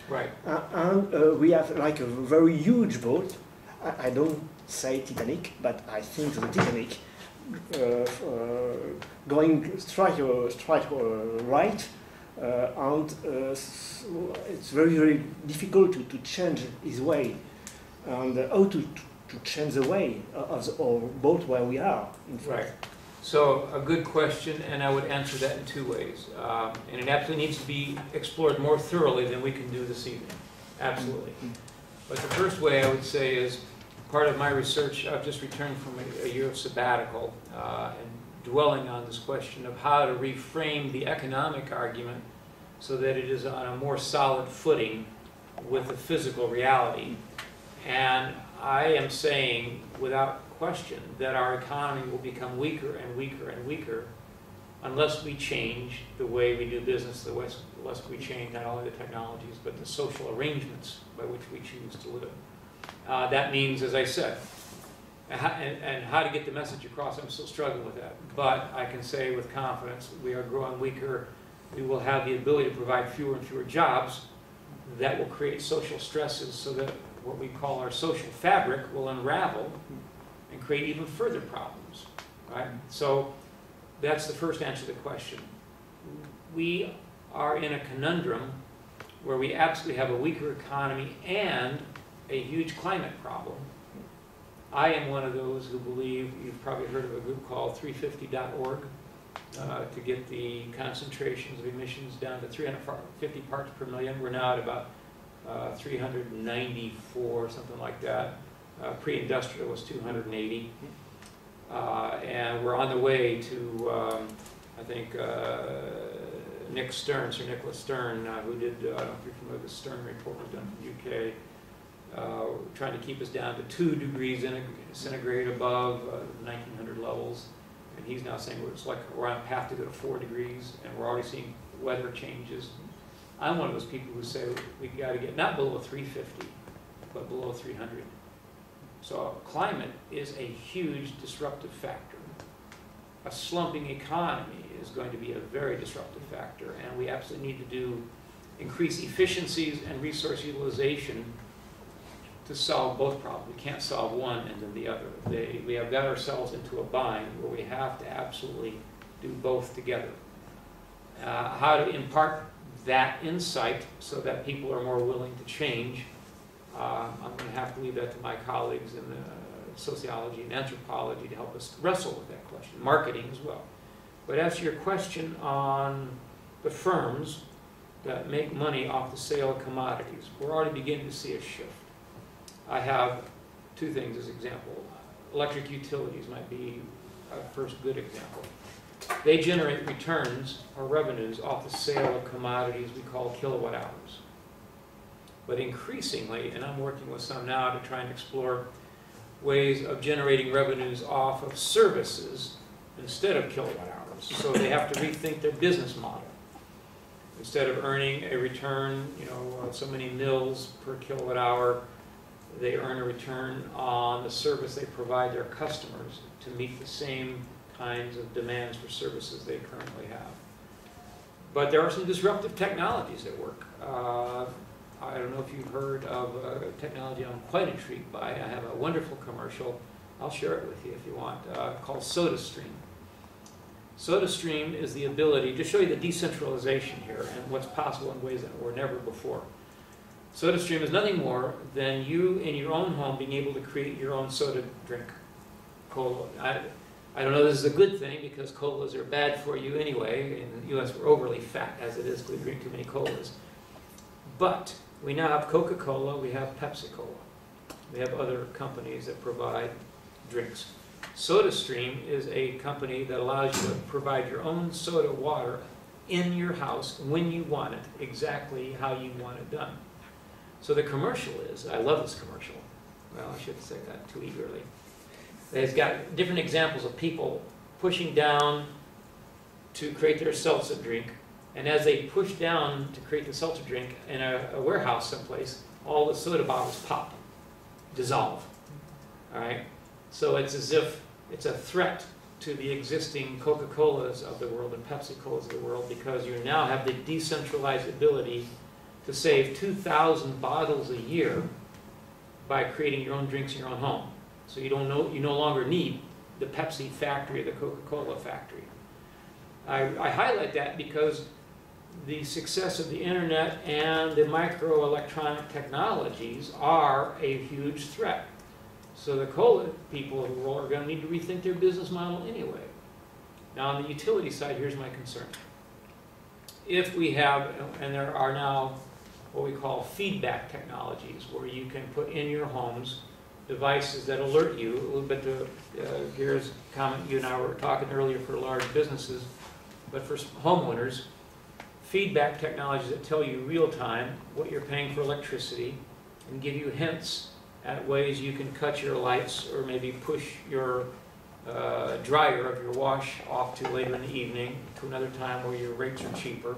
Right. And we have like a very huge boat. I don't say Titanic, but I think the Titanic going straight right, and it's very, very difficult to change his way, and how to change the way of the boat where we are. Right. So a good question, and I would answer that in two ways. And it absolutely needs to be explored more thoroughly than we can do this evening. Absolutely. But the first way I would say is part of my research. I've just returned from a year of sabbatical and dwelling on this question of how to reframe the economic argument so that it is on a more solid footing with the physical reality. And I am saying, without question, that our economy will become weaker and weaker and weaker unless we change the way we do business, unless we change not only the technologies, but the social arrangements by which we choose to live. That means, as I said, and how to get the message across, I'm still struggling with that. But I can say with confidence, we are growing weaker. We will have the ability to provide fewer and fewer jobs. That will create social stresses so that what we call our social fabric will unravel and create even further problems, right? So that's the first answer to the question. We are in a conundrum where we absolutely have a weaker economy and a huge climate problem. I am one of those who believe, you've probably heard of a group called 350.org, to get the concentrations of emissions down to 350 parts per million. We're now at about 394, something like that. Pre-industrial was 280. And we're on the way to, I think, Nick Stern, Sir Nicholas Stern, who did, I don't know if you're familiar with the Stern report was done from the UK, trying to keep us down to 2 degrees centigrade above 1900 levels. And he's now saying we're on a path to go to 4 degrees, and we're already seeing weather changes. I'm one of those people who say we got to get not below 350, but below 300. So climate is a huge disruptive factor. A slumping economy is going to be a very disruptive factor, and we absolutely need to increase efficiencies and resource utilization to solve both problems. We can't solve one and then the other. We have got ourselves into a bind where we have to absolutely do both together. How to impart that insight so that people are more willing to change, I'm going to have to leave that to my colleagues in sociology and anthropology to help us wrestle with that question, marketing as well. But as to your question on the firms that make money off the sale of commodities, we're already beginning to see a shift. I have 2 things as example. Electric utilities might be a first good example. They generate returns or revenues off the sale of commodities we call kilowatt hours. But increasingly, and I'm working with some now to try and explore ways of generating revenues off of services instead of kilowatt hours. So they have to rethink their business model. Instead of earning a return, so many mils per kilowatt hour, they earn a return on the service they provide their customers to meet the same kinds of demands for services they currently have. But there are some disruptive technologies at work. I don't know if you've heard of a technology I'm quite intrigued by. I have a wonderful commercial. I'll share it with you if you want, called SodaStream. SodaStream is the ability to show you the decentralization here and what's possible in ways that were never before. SodaStream is nothing more than you in your own home being able to create your own soda drink. Cola. I don't know this is a good thing because colas are bad for you anyway. In the U.S. we're overly fat as it is because we drink too many colas. But we now have Coca-Cola, we have Pepsi-Cola. We have other companies that provide drinks. SodaStream is a company that allows you to provide your own soda water in your house when you want it, exactly how you want it done. So the commercial is, I love this commercial. Well, I shouldn't say that too eagerly. It's got different examples of people pushing down to create their seltzer drink. And as they push down to create the seltzer drink in a warehouse someplace, all the soda bottles pop, dissolve. All right? So it's as if it's a threat to the existing Coca-Colas of the world and Pepsi-Colas of the world, because you now have the decentralized ability to save 2,000 bottles a year by creating your own drinks in your own home. So you no longer need the Pepsi factory or the Coca-Cola factory. I highlight that because the success of the internet and the microelectronic technologies are a huge threat. So the cola people of the world are going to need to rethink their business model anyway. Now on the utility side, here's my concern. If we have, and there are now what we call feedback technologies, where you can put in your homes devices that alert you. A little bit to, here's a comment you and I were talking earlier for large businesses, but for homeowners, feedback technologies that tell you real time what you're paying for electricity and give you hints at ways you can cut your lights or maybe push your dryer of your wash off to later in the evening to another time where your rates are cheaper,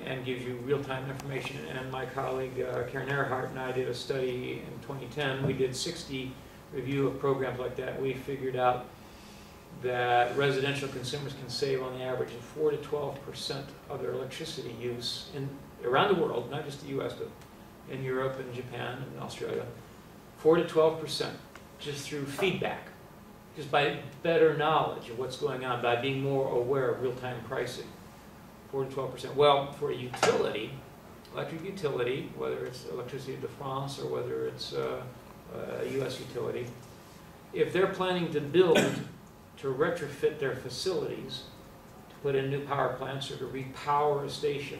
and gives you real-time information. And my colleague Karen Earhart and I did a study in 2010. We did 60 review of programs like that. We figured out that residential consumers can save on the average of 4 to 12% of their electricity use around the world, not just the US, but in Europe and Japan and Australia. 4 to 12% just through feedback, just by better knowledge of what's going on, by being more aware of real-time pricing. 4 to 12%. Well, for a utility, electric utility, whether it's Electricité de France or whether it's a US utility, if they're planning to build to retrofit their facilities, to put in new power plants or to repower a station,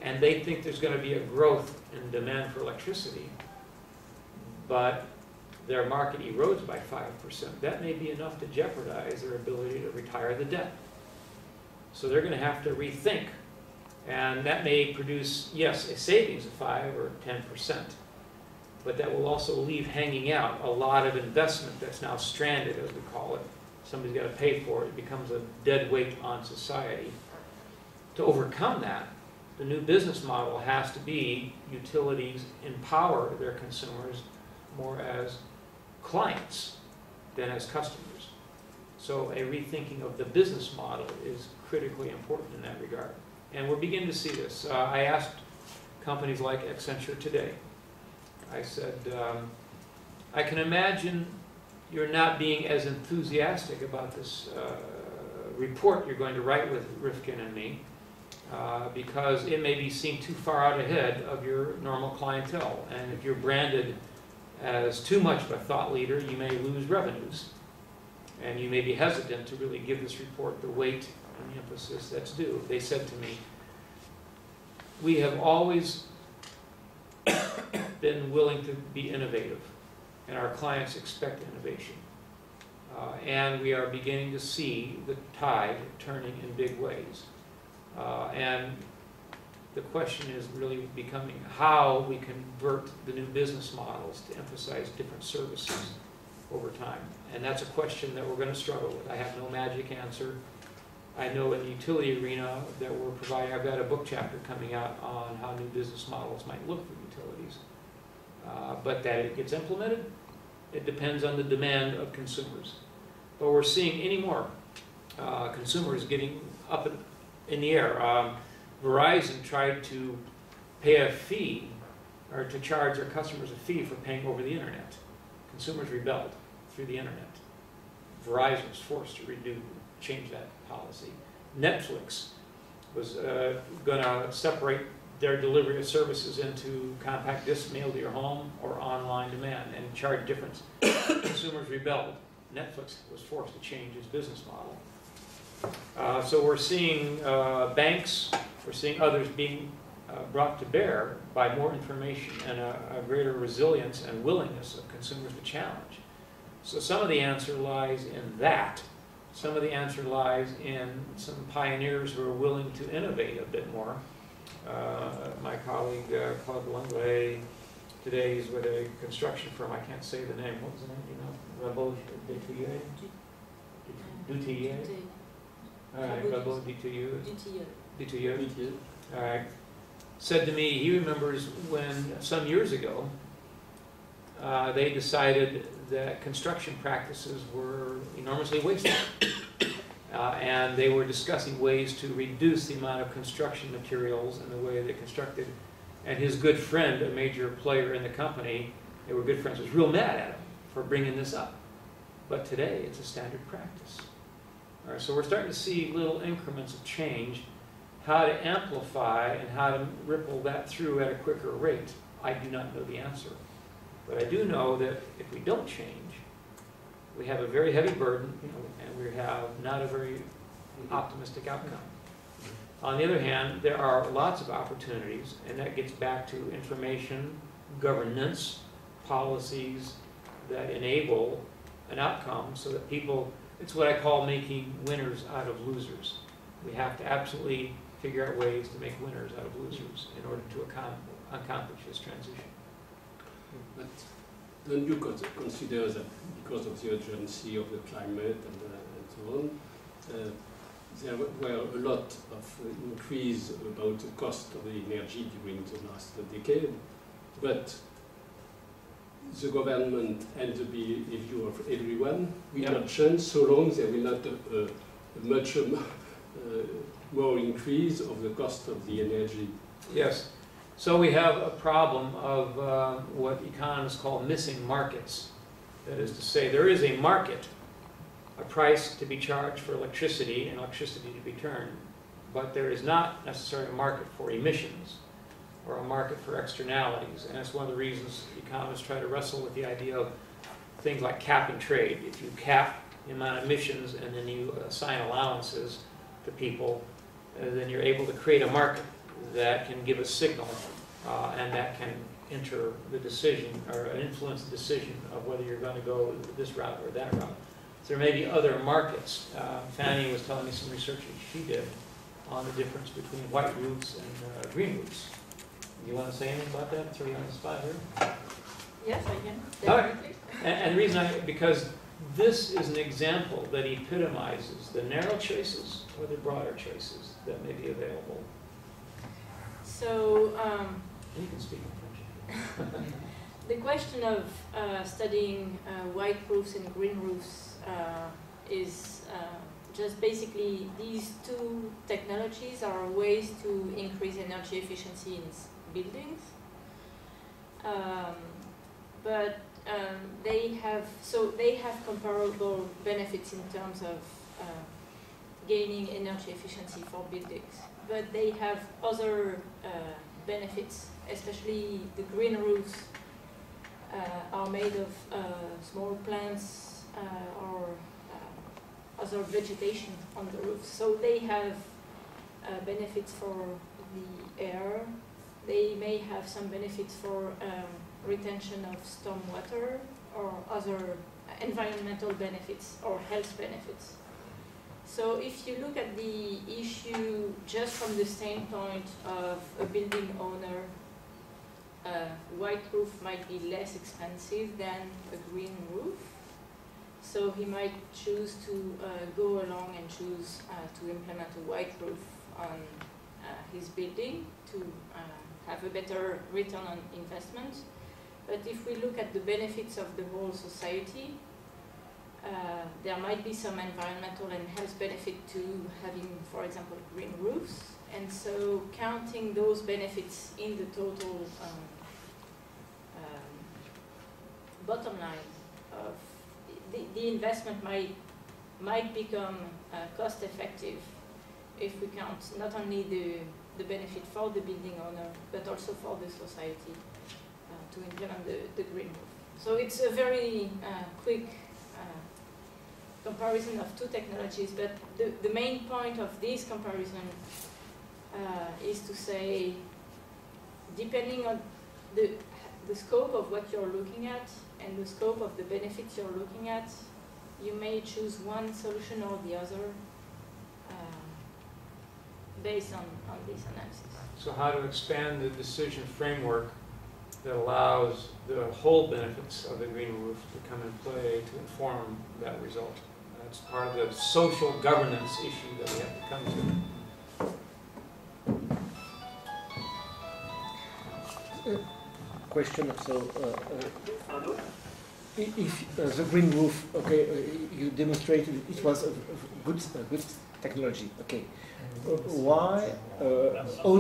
and they think there's going to be a growth in demand for electricity, but their market erodes by 5%, that may be enough to jeopardize their ability to retire the debt. So they're going to have to rethink, and that may produce, yes, a savings of 5 or 10%, but that will also leave hanging out a lot of investment that's now stranded, as we call it. Somebody's got to pay for it. It becomes a dead weight on society. To overcome that, the new business model has to be utilities empower their consumers more as clients than as customers. So a rethinking of the business model is critically important in that regard. And we're beginning to see this. I asked companies like Accenture today, I said, I can imagine you're not being as enthusiastic about this report you're going to write with Rifkin and me, because it may be seen too far out ahead of your normal clientele. And if you're branded as too much of a thought leader, you may lose revenues. And you may be hesitant to really give this report the weight and the emphasis that's due. They said to me, we have always been willing to be innovative, and our clients expect innovation. And we are beginning to see the tide turning in big ways. And the question is really becoming how we convert the new business models to emphasize different services over time. And that's a question that we're going to struggle with. I have no magic answer. I know in the utility arena that we're providing, I've got a book chapter coming out on how new business models might look for utilities. But that it gets implemented, it depends on the demand of consumers. But we're seeing any more consumers getting up in the air. Verizon tried to pay a fee, or to charge their customers a fee for paying over the internet. Consumers rebelled through the internet. Verizon was forced to change that policy. Netflix was going to separate their delivery of services into compact disc mailed to your home or online demand and charge difference. Consumers rebelled. Netflix was forced to change its business model. So we're seeing banks, we're seeing others being brought to bear by more information and a greater resilience and willingness of consumers to challenge. So some of the answer lies in that. Some of the answer lies in some pioneers who are willing to innovate a bit more. My colleague Claude Langray today is with a construction firm. I can't say the name. What was the name? Do you know? Rabot Dutilleux? All right, Rabot Dutilleux. All right. Said to me, he remembers when some years ago they decided that construction practices were enormously wasteful. And they were discussing ways to reduce the amount of construction materials and the way they constructed. And his good friend, a major player in the company, they were good friends, was real mad at him for bringing this up. But today, it's a standard practice. All right, so we're starting to see little increments of change. How to amplify and how to ripple that through at a quicker rate, I do not know the answer. But I do know that if we don't change, we have a very heavy burden, and we have not a very optimistic outcome. On the other hand, there are lots of opportunities, and that gets back to information, governance, policies that enable an outcome so that people, it's what I call making winners out of losers. We have to absolutely figure out ways to make winners out of losers in order to accomplish this transition. But don't you consider that because of the urgency of the climate and so on, there were a lot of increase about the cost of the energy during the last decade, but the government and the behavior of everyone will not change so long there will not much more increase of the cost of the energy. Yes. So we have a problem of what economists call missing markets. That is to say, there is a market, a price to be charged for electricity and electricity to be turned, but there is not necessarily a market for emissions or a market for externalities. And that's one of the reasons economists try to wrestle with the idea of things like cap and trade. If you cap the amount of emissions and then you assign allowances to people, then you're able to create a market that can give a signal and that can enter the decision or influence the decision of whether you're going to go this route or that route. So there may be other markets. Fanny was telling me some research that she did on the difference between white roofs and green roofs. You want to say anything about that? Throw you on the spot here. Yes, I can. Definitely. And the reason because this is an example that epitomizes the narrow choices or the broader choices that may be available. So you can speak in French. the question of studying white roofs and green roofs is just basically these two technologies are ways to increase energy efficiency in buildings, but they have comparable benefits in terms of gaining energy efficiency for buildings, but they have other benefits, especially the green roofs are made of small plants or other vegetation on the roof. So they have benefits for the air. They may have some benefits for retention of stormwater or other environmental benefits or health benefits. So if you look at the issue just from the standpoint of a building owner, a white roof might be less expensive than a green roof. So he might choose to go along and choose to implement a white roof on his building to have a better return on investment. But if we look at the benefits of the whole society, there might be some environmental and health benefit to having, for example, green roofs. And so counting those benefits in the total bottom line of the investment might become cost effective if we count not only the benefit for the building owner, but also for the society to implement the green roof. So it's a very quick comparison of two technologies, but the main point of this comparison is to say, depending on the scope of what you're looking at and the scope of the benefits you're looking at, you may choose one solution or the other based on this analysis. So how to expand the decision framework that allows the whole benefits of the green roof to come in play to inform that result. That's part of the social governance issue that we have to come to. Question, so if the green roof, okay, you demonstrated it was a good technology, okay. Why? How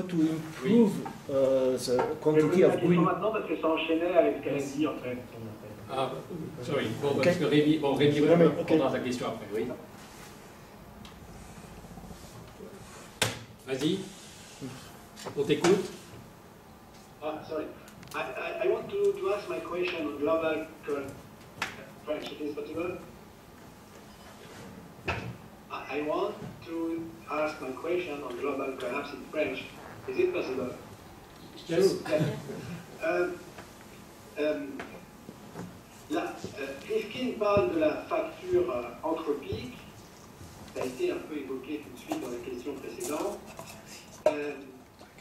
to improve the quantity of green? Maintenant parce que ça enchaînait avec ce qu'elle a dit en fait. Ah, sorry. Bon, Okay. parce que Rémi répondra à sa question après, oui. Vas-y. On t'écoute. Sorry. I want to ask my question on global French. It is possible? I want to ask my question on global collapse in French. Is it possible? Yes. Rifkin parle de la facture anthropique. Ça a été un peu évoqué tout de suite dans la question précédente.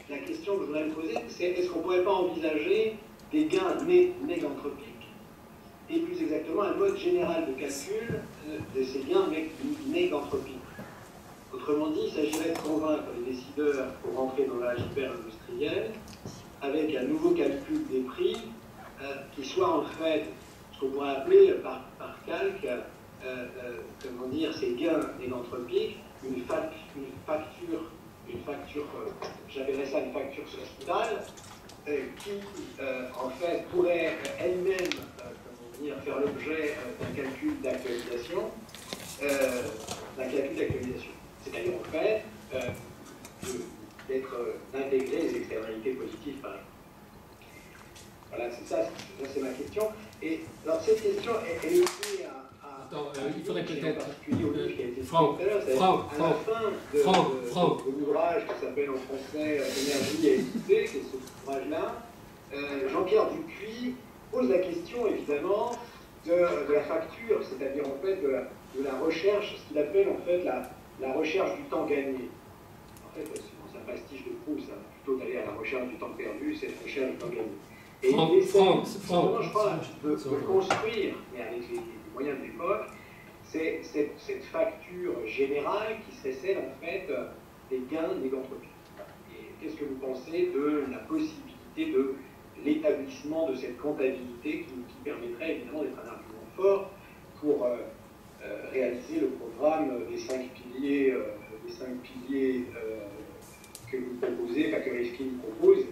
La question que je voudrais me poser, c'est est-ce qu'on ne pourrait pas envisager des gains néganthropiques et plus exactement un mode général de calcul de ces gains néganthropiques. Autrement dit, il s'agirait de convaincre les décideurs pour rentrer dans l'âge hyper-industriel avec un nouveau calcul des prix qui soit en fait ce qu'on pourrait appeler par calque, comment dire, ces gains néganthropiques, une facture, j'appellerais ça une facture sociétale, qui en fait pourrait elle-même faire l'objet d'un calcul d'actualisation, c'est-à-dire en fait d'intégrer les externalités positives par exemple. Voilà, ça c'est ma question. Et alors cette question, elle est liée à Attends, il faudrait peut-être... Franck, à la fin de l'ouvrage qui s'appelle en français Énergie et équité, qui est cet ouvrage-là, Jean-Pierre Dupuis pose la question évidemment de la facture, c'est-à-dire en fait de la recherche, ce qu'il appelle en fait la recherche du temps gagné. En fait, c'est un pastiche de Proust, plutôt d'aller à la recherche du temps perdu, c'est la recherche du temps gagné. Et il essaie, je crois, de construire, mais avec les moyens de l'époque, c'est cette facture générale qui serait celle, en fait, des gains néganthropiques. Et qu'est-ce que vous pensez de la possibilité de l'établissement de cette comptabilité qui permettrait évidemment d'être un argument fort pour réaliser le programme des 5 piliers, que vous proposez, enfin que Rifkin propose,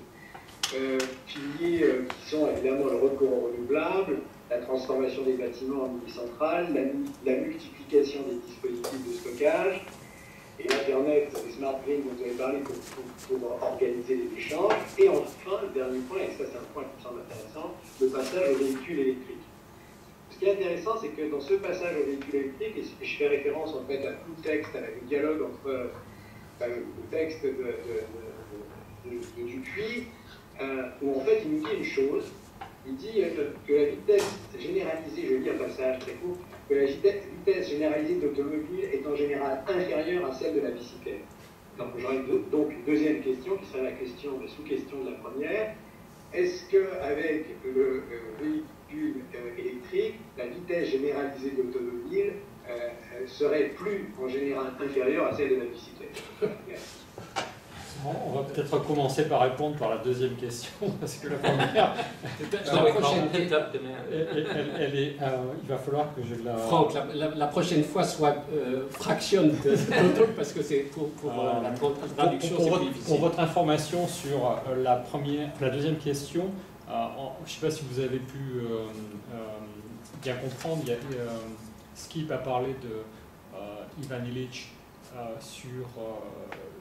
piliers qui sont évidemment le recours aux renouvelables, la transformation des bâtiments en mini-centrales, la multiplication des dispositifs de stockage, et l'Internet, les smart green dont vous avez parlé pour organiser les échanges, et enfin, le dernier point, et ça c'est un point qui me semble intéressant, le passage aux véhicules électriques. Ce qui est intéressant, c'est que dans ce passage aux véhicules électriques, et je fais référence en fait à tout le texte, avec le dialogue entre le texte de Dupuis, où en fait il nous dit une chose, il dit que la vitesse généralisée, je lis un passage très court, que la vitesse généralisée de l'automobile est en général inférieure à celle de la bicyclette. Donc j'aurais donc une deuxième question, qui serait la sous-question de la première. Est-ce qu'avec le véhicule électrique, la vitesse généralisée de l'automobile serait plus en général inférieure à celle de la bicyclette? Merci. On va peut-être commencer par répondre par la deuxième question, parce que la première, La prochaine, il va falloir que je la... Franck, la prochaine fois, fractionne parce que c'est pour la traduction, c'est plus difficile. Pour votre information sur la deuxième question, je ne sais pas si vous avez pu bien comprendre, Skip a parlé de Ivan Illich sur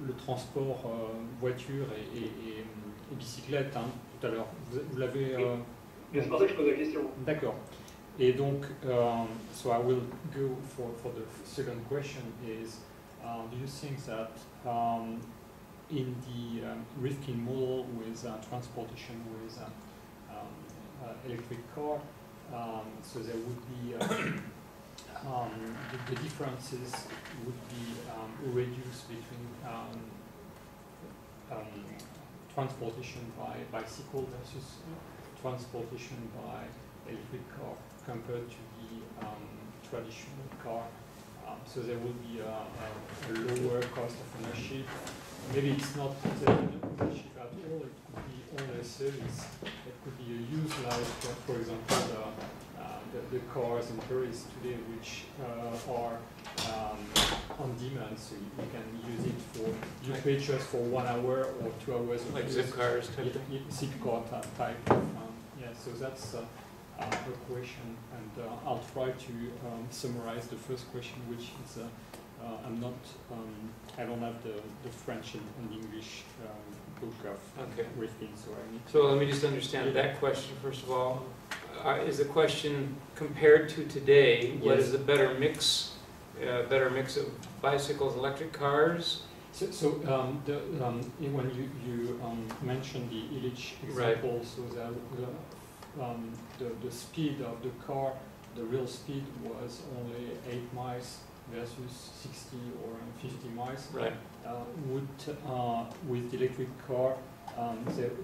le transport voiture et bicyclette tout à l'heure. Vous l'avez... C'est pour ça que je pose la question. D'accord. Et donc, so I will go for the second question is, do you think that in the Rifkin model with transportation with electric car, so there would be the differences would be reduced between transportation by bicycle versus transportation by electric car compared to the traditional car. So there will be a lower cost of ownership maybe it's not ownership at all, it could be only a service. It could be a use like, for example, the cars in Paris today, which are on demand, so you can use it for, you pay just for 1 hour or 2 hours. Like zip cars type thing? Zip car type of, yeah, so that's a question, and I'll try to summarize the first question, which is I don't have the French and English book of written, so I need to. So let me just understand that question first of all. Is the question compared to today? What is the better mix of bicycles, electric cars? So when you mentioned the Illich example, so the speed of the car, the real speed was only 8 miles versus 60 or 50 miles. Right. With the electric car,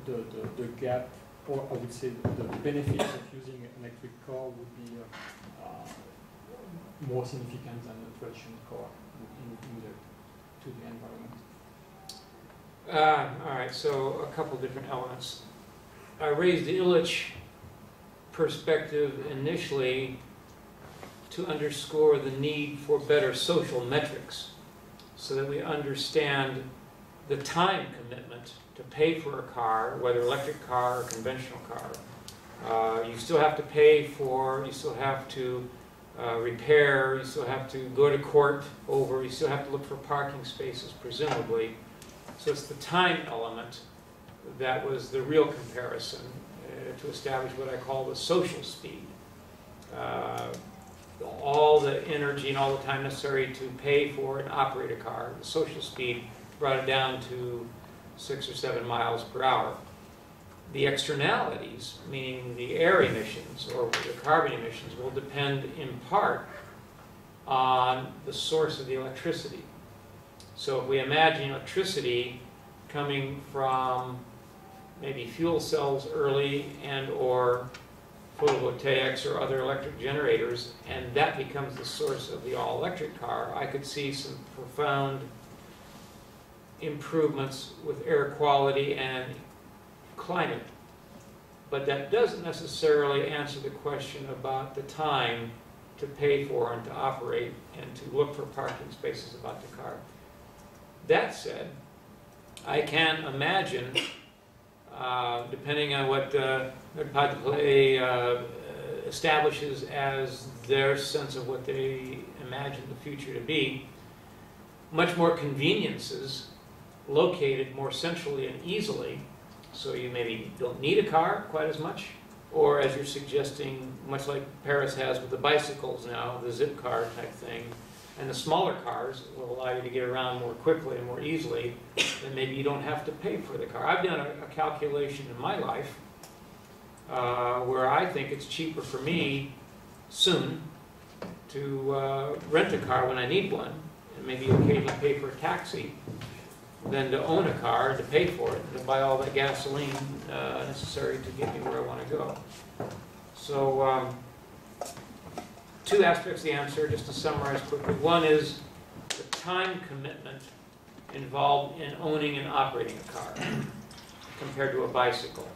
the gap, or I would say the benefits of using an electric car would be more significant than a traditional car to the environment. All right, so a couple different elements. I raised the Illich perspective initially to underscore the need for better social metrics so that we understand the time commitment to pay for a car, whether electric car or conventional car. You still have to pay for, you still have to repair, you still have to go to court over, you still have to look for parking spaces, presumably. So it's the time element that was the real comparison to establish what I call the social speed. All the energy and all the time necessary to pay for and operate a car, the social speed brought it down to 6 or 7 miles per hour. The externalities, meaning the air emissions or the carbon emissions, will depend in part on the source of the electricity. So if we imagine electricity coming from maybe fuel cells early and or photovoltaics or other electric generators, and that becomes the source of the all-electric car, I could see some profound improvements with air quality and climate. But that doesn't necessarily answer the question about the time to pay for and to operate and to look for parking spaces about the car. That said, I can imagine, depending on what Padre establishes as their sense of what they imagine the future to be, much more conveniences located more centrally and easily, so you maybe don't need a car quite as much, or as you're suggesting, much like Paris has with the bicycles now, the zip car type thing, and the smaller cars will allow you to get around more quickly and more easily, and maybe you don't have to pay for the car. I've done a calculation in my life where I think it's cheaper for me soon to rent a car when I need one, and maybe occasionally pay for a taxi, than to own a car and to pay for it and to buy all that gasoline necessary to get me where I want to go. So two aspects of the answer, just to summarize quickly. One is the time commitment involved in owning and operating a car compared to a bicycle,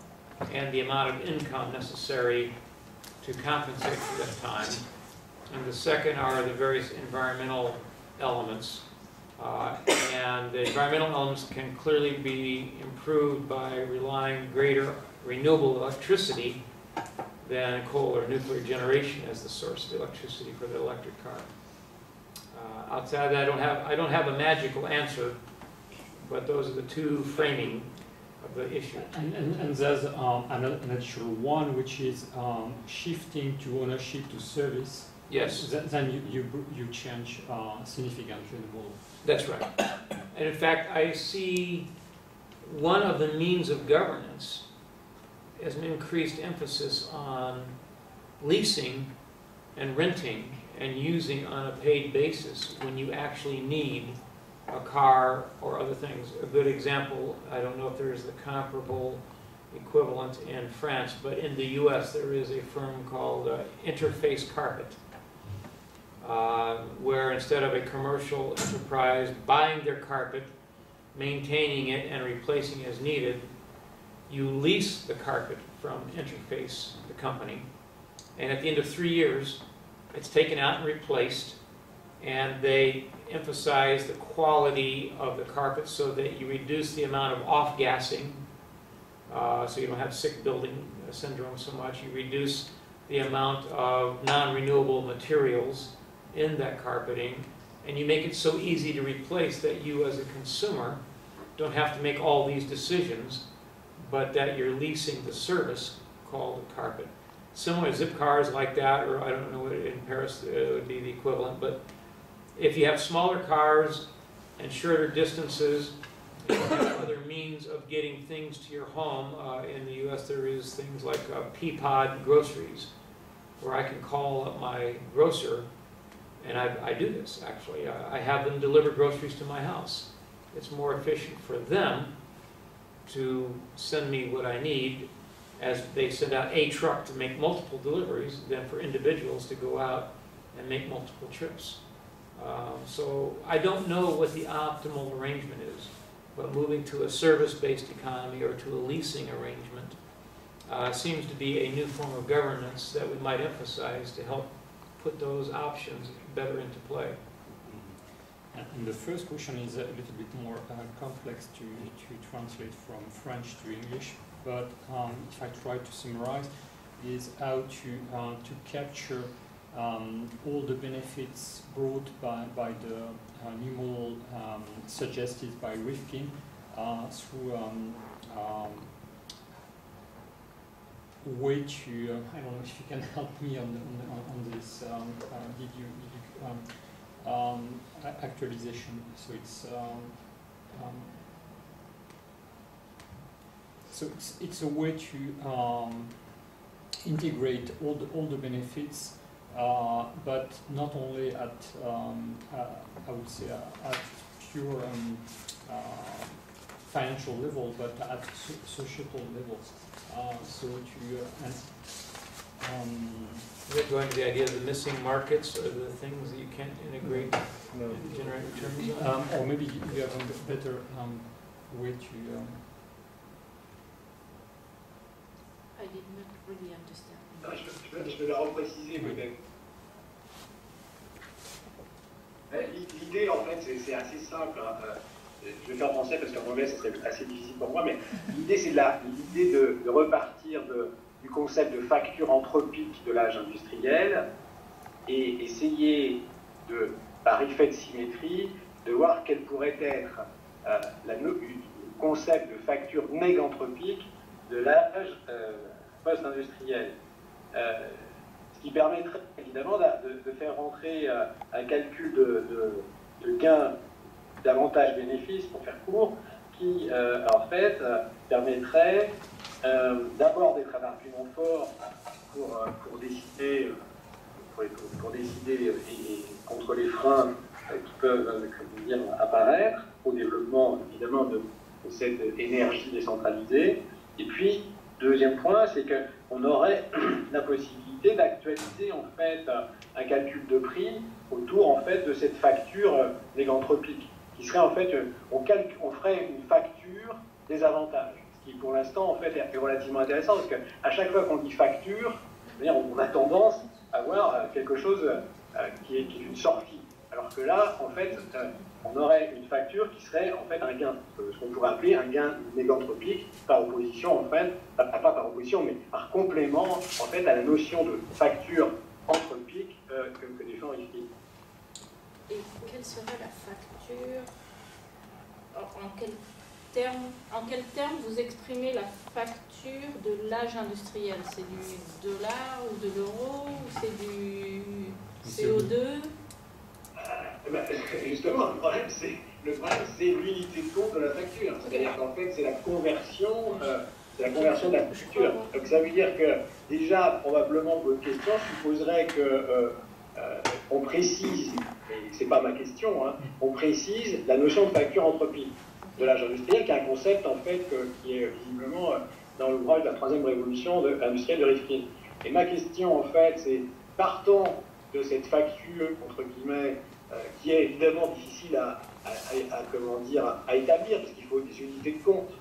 and the amount of income necessary to compensate for that time. And the second are the various environmental elements. And the environmental elements can clearly be improved by relying greater renewable electricity than coal or nuclear generation as the source of electricity for the electric car. Outside of that, I don't have a magical answer, but those are the two framing of the issue. And there's an additional one, which is shifting to ownership to service. Yes. Then you change significantly the model. That's right. And in fact, I see one of the means of governance as an increased emphasis on leasing and renting and using on a paid basis when you actually need a car or other things. A good example, I don't know if there is the comparable equivalent in France, but in the US there is a firm called Interface Carpet, where instead of a commercial enterprise buying their carpet maintaining it and replacing as needed, you lease the carpet from Interface, the company, and at the end of 3 years, it's taken out and replaced, and they emphasize the quality of the carpet so that you reduce the amount of off-gassing, so you don't have sick building syndrome so much. You reduce the amount of non-renewable materials in that carpeting, and you make it so easy to replace that you as a consumer don't have to make all these decisions, but that you're leasing the service called a carpet. Similar zip cars like that, or I don't know what in Paris it would be the equivalent, but if you have smaller cars and shorter distances, you have other means of getting things to your home. In the US there is things like Peapod groceries, where I can call up my grocer, and I do this actually. I have them deliver groceries to my house. It's more efficient for them to send me what I need, as they send out a truck to make multiple deliveries, than for individuals to go out and make multiple trips. So I don't know what the optimal arrangement is, but moving to a service-based economy or to a leasing arrangement seems to be a new form of governance that we might emphasize to help put those options better into play. And the first question is a little bit more complex to translate from French to English, but if I try to summarize, is how to capture all the benefits brought by the new model suggested by Rifkin through way to, I don't know if you can help me on this, did you actualization, so it's a way to integrate all the benefits, but not only at I would say at pure financial level, but at societal level. So to We're going to the idea of the missing markets, or the things that you can't integrate and generate returns on? Or maybe you have a better way to... I did not really understand. Je peux la repréciser peut-être. L'idée, en fait, c'est assez simple. Hein. Je vais faire en français parce qu'en anglais, ce serait assez difficile pour moi, mais l'idée, c'est l'idée de repartir du concept de facture anthropique de l'âge industriel et essayer, par effet de symétrie, de voir quel pourrait être le concept de facture néganthropique de l'âge post-industriel. Ce qui permettrait évidemment de faire rentrer un calcul de gains d'avantages-bénéfices, pour faire court, qui en fait permettrait d'abord d'être un argument fort pour décider, pour décider et contre les freins qui peuvent apparaître au développement évidemment de cette énergie décentralisée. Et puis, deuxième point, c'est qu'on aurait la possibilité d'actualiser en fait un calcul de prix autour en fait de cette facture néganthropique, qui serait en fait, on ferait une facture des avantages, ce qui pour l'instant en fait est relativement intéressant, parce qu'à chaque fois qu'on dit facture, on a tendance à voir quelque chose qui est une sortie, alors que là en fait on aurait une facture qui serait en fait un gain, ce qu'on pourrait appeler un gain néganthropique, par opposition en fait, pas par opposition, mais par complément en fait à la notion de facture anthropique que défend Rifkin. Et quelle serait la facture? En quels termes vous exprimez la facture de l'âge industriel? C'est du dollar ou de l'euro, ou c'est du CO2? Justement, le problème c'est l'unité de compte de la facture. C'est-à-dire qu'en fait, c'est la conversion de la facture. Donc ça veut dire que déjà, probablement, votre question supposerait qu'on précise, et c'est pas ma question, hein, on précise la notion de facture anthropique de l'âge industriel, qui est un concept en fait qui est visiblement dans l'ouvrage de la troisième révolution industrielle de Rifkin. Et ma question en fait, c'est partant de cette facture entre guillemets qui est évidemment difficile comment dire, à établir, parce qu'il faut des unités de compte.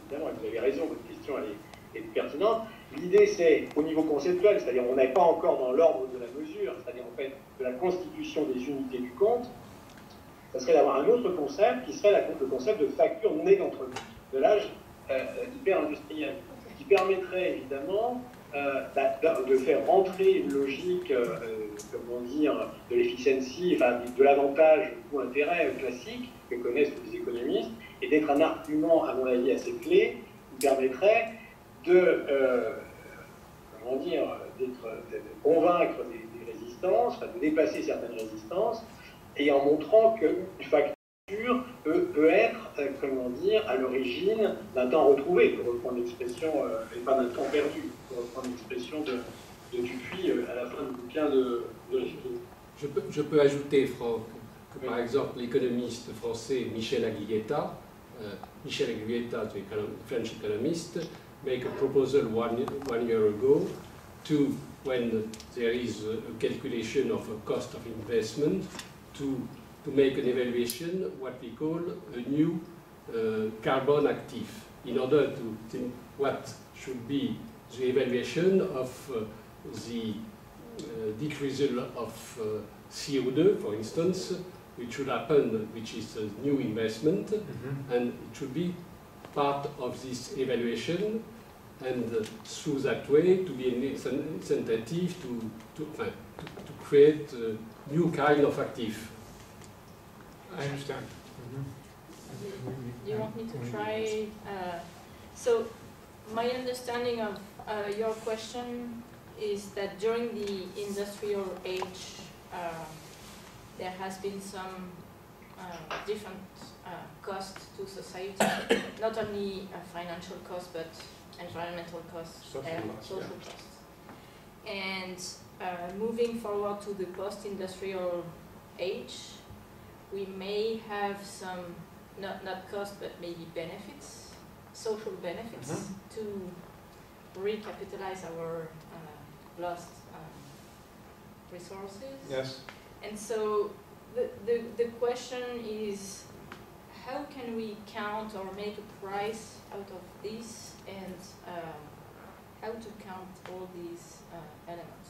Évidemment, vous avez raison, votre question elle est pertinente. L'idée, c'est au niveau conceptuel, c'est-à-dire on n'est pas encore dans l'ordre de la mesure, c'est-à-dire en fait de la constitution des unités du compte, ça serait d'avoir un autre concept qui serait le concept de facture née d'entreprise, de l'âge hyper-industriel, ce qui permettrait évidemment de faire rentrer une logique, comment dire, de l'efficiency, enfin de l'avantage ou intérêt classique que connaissent tous les économistes, et d'être un argument, à mon avis, assez clé, qui permettrait de, comment dire, de convaincre des résistances, enfin, de dépasser certaines résistances, et en montrant qu'une facture peut être, comment dire, à l'origine d'un temps retrouvé, pour reprendre l'expression, et pas d'un temps perdu, pour reprendre l'expression de Dupuis à la fin du bouquin de Je peux ajouter, Franck, que par exemple l'économiste français Michel Aguileta, the French economist, make a proposal one year ago to, when there is a calculation of a cost of investment, to make an evaluation, what we call a new carbon active, in order to think what should be the evaluation of the decreasal of CO2, for instance, which should happen, which is a new investment, and it should be part of this evaluation, and through that way to be an incentive to create a new kind of active. I understand. Do you want me to try? So my understanding of your question is that during the industrial age, there has been some different costs to society, not only financial costs, but environmental costs and social costs. And moving forward to the post-industrial age, we may have some, not costs, but maybe benefits, social benefits, to recapitalize our lost resources. Yes. And so the question is, how can we count or make a price out of this, and how to count all these elements?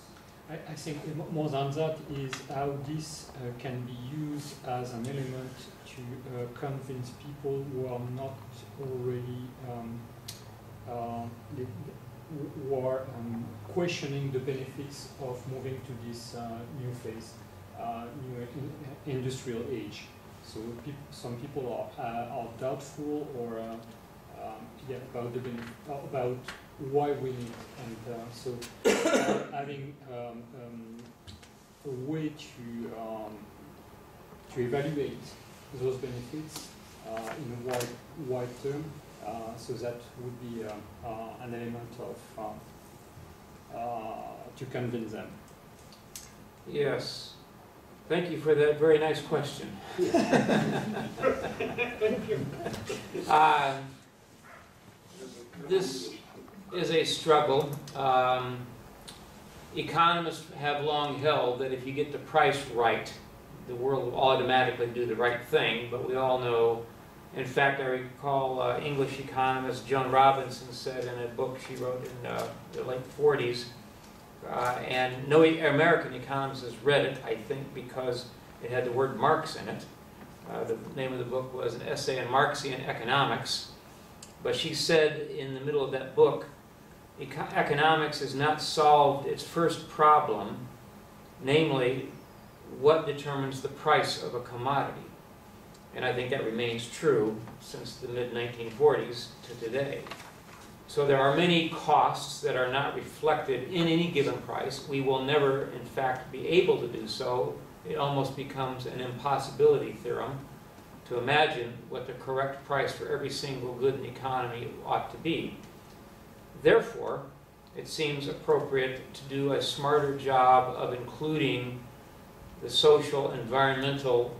I think more than that is how this can be used as an element to convince people who are not already who are questioning the benefits of moving to this new phase, new industrial age. So some people are doubtful or about the benefit, about why we need, and so having a way to evaluate those benefits in a wide term, so that would be an element of to convince them. Yes. Thank you for that very nice question. This is a struggle. Economists have long held that if you get the price right, the world will automatically do the right thing, but we all know, in fact, I recall English economist Joan Robinson said in a book she wrote in the late 40s, and no American economist has read it, I think, because it had the word Marx in it. The name of the book was An Essay on Marxian Economics. But she said in the middle of that book, economics has not solved its first problem, namely, what determines the price of a commodity. And I think that remains true since the mid-1940s to today. So there are many costs that are not reflected in any given price. We will never, in fact, be able to do so. It almost becomes an impossibility theorem to imagine what the correct price for every single good in the economy ought to be. Therefore, it seems appropriate to do a smarter job of including the social, environmental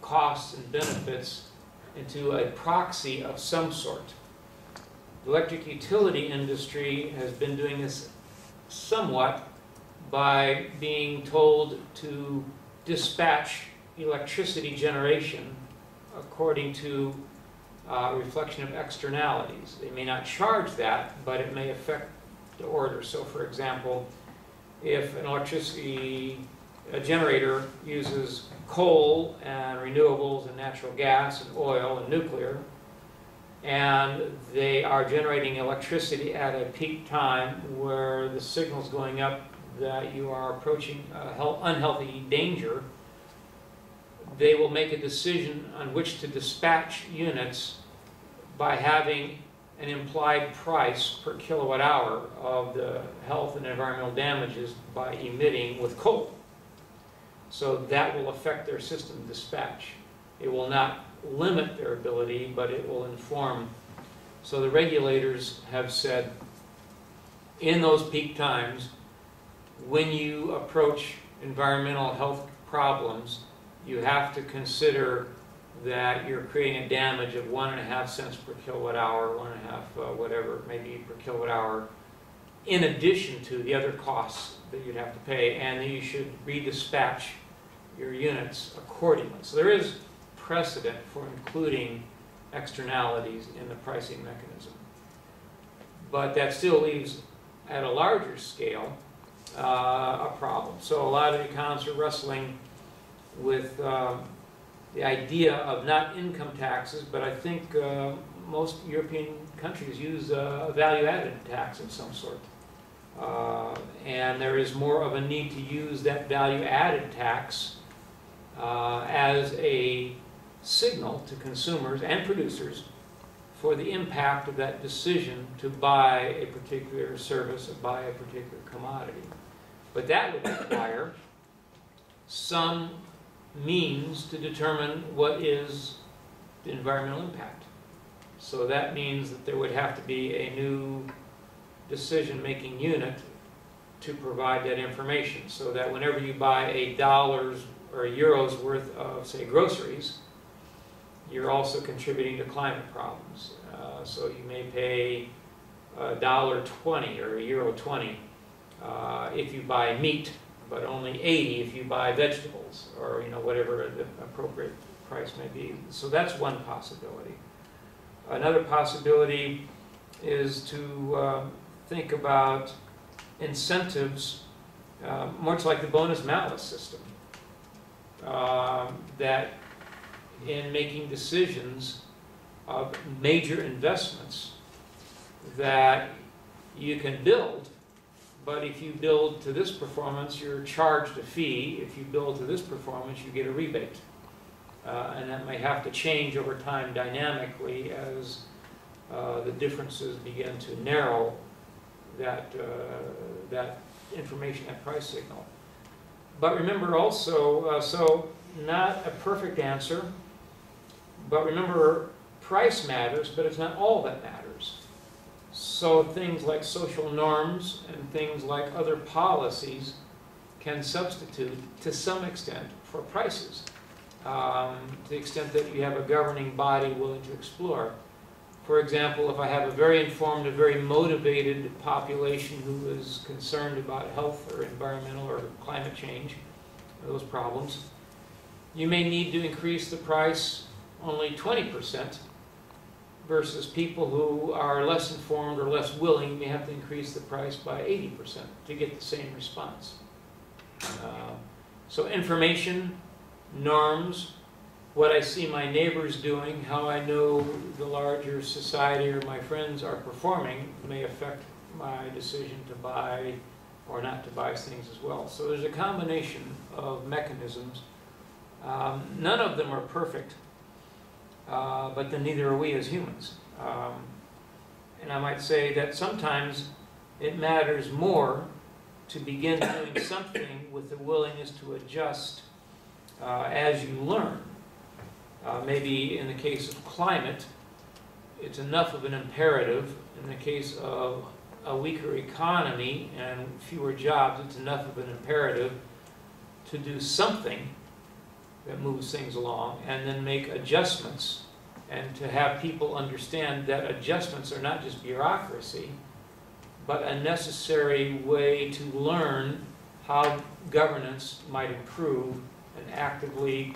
costs and benefits into a proxy of some sort. The electric utility industry has been doing this somewhat by being told to dispatch electricity generation according to reflection of externalities. They may not charge that, but it may affect the order. So for example, if an electricity generator uses coal and renewables and natural gas and oil and nuclear, and they are generating electricity at a peak time where the signal's going up that you are approaching unhealthy danger, they will make a decision on which to dispatch units by having an implied price per kilowatt hour of the health and environmental damages by emitting with coal. So that will affect their system dispatch. It will not limit their ability, but it will inform. So the regulators have said, in those peak times, when you approach environmental health problems, you have to consider that you're creating a damage of 1.5 cents per kilowatt hour, 1.5 whatever it may be per kilowatt hour, in addition to the other costs that you'd have to pay, and that you should redispatch your units accordingly. So there is precedent for including externalities in the pricing mechanism. But that still leaves, at a larger scale, a problem. So a lot of economists are wrestling with the idea of not income taxes, but I think most European countries use a value-added tax of some sort. And there is more of a need to use that value-added tax as a signal to consumers and producers for the impact of that decision to buy a particular service or buy a particular commodity. But that would require some means to determine what is the environmental impact. So that means that there would have to be a new decision-making unit to provide that information, so that whenever you buy $1 or €1 worth of, say, groceries, you're also contributing to climate problems. So you may pay $1.20 or €1.20 if you buy meat, but only 80 if you buy vegetables, or whatever the appropriate price may be. So that's one possibility. Another possibility is to think about incentives, much like the bonus-malus system, that in making decisions of major investments that you can build, but if you build to this performance, you're charged a fee. If you build to this performance, you get a rebate. And that may have to change over time dynamically as the differences begin to narrow that information, that price signal. But remember also, so not a perfect answer, but remember price matters, but it's not all that matters. So things like social norms and things like other policies can substitute to some extent for prices, to the extent that you have a governing body willing to explore. For example, if I have a very informed, a very motivated population who is concerned about health or environmental or climate change, those problems, you may need to increase the price only 20%, versus people who are less informed or less willing may have to increase the price by 80% to get the same response. So information, norms, what I see my neighbors doing, how I know the larger society or my friends are performing may affect my decision to buy or not to buy things as well. So there's a combination of mechanisms. None of them are perfect, but then neither are we as humans. And I might say that sometimes it matters more to begin doing something with the willingness to adjust as you learn. Maybe in the case of climate, it's enough of an imperative. In the case of a weaker economy and fewer jobs, it's enough of an imperative to do something that moves things along, and then make adjustments, and to have people understand that adjustments are not just bureaucracy, but a necessary way to learn how governance might improve and actively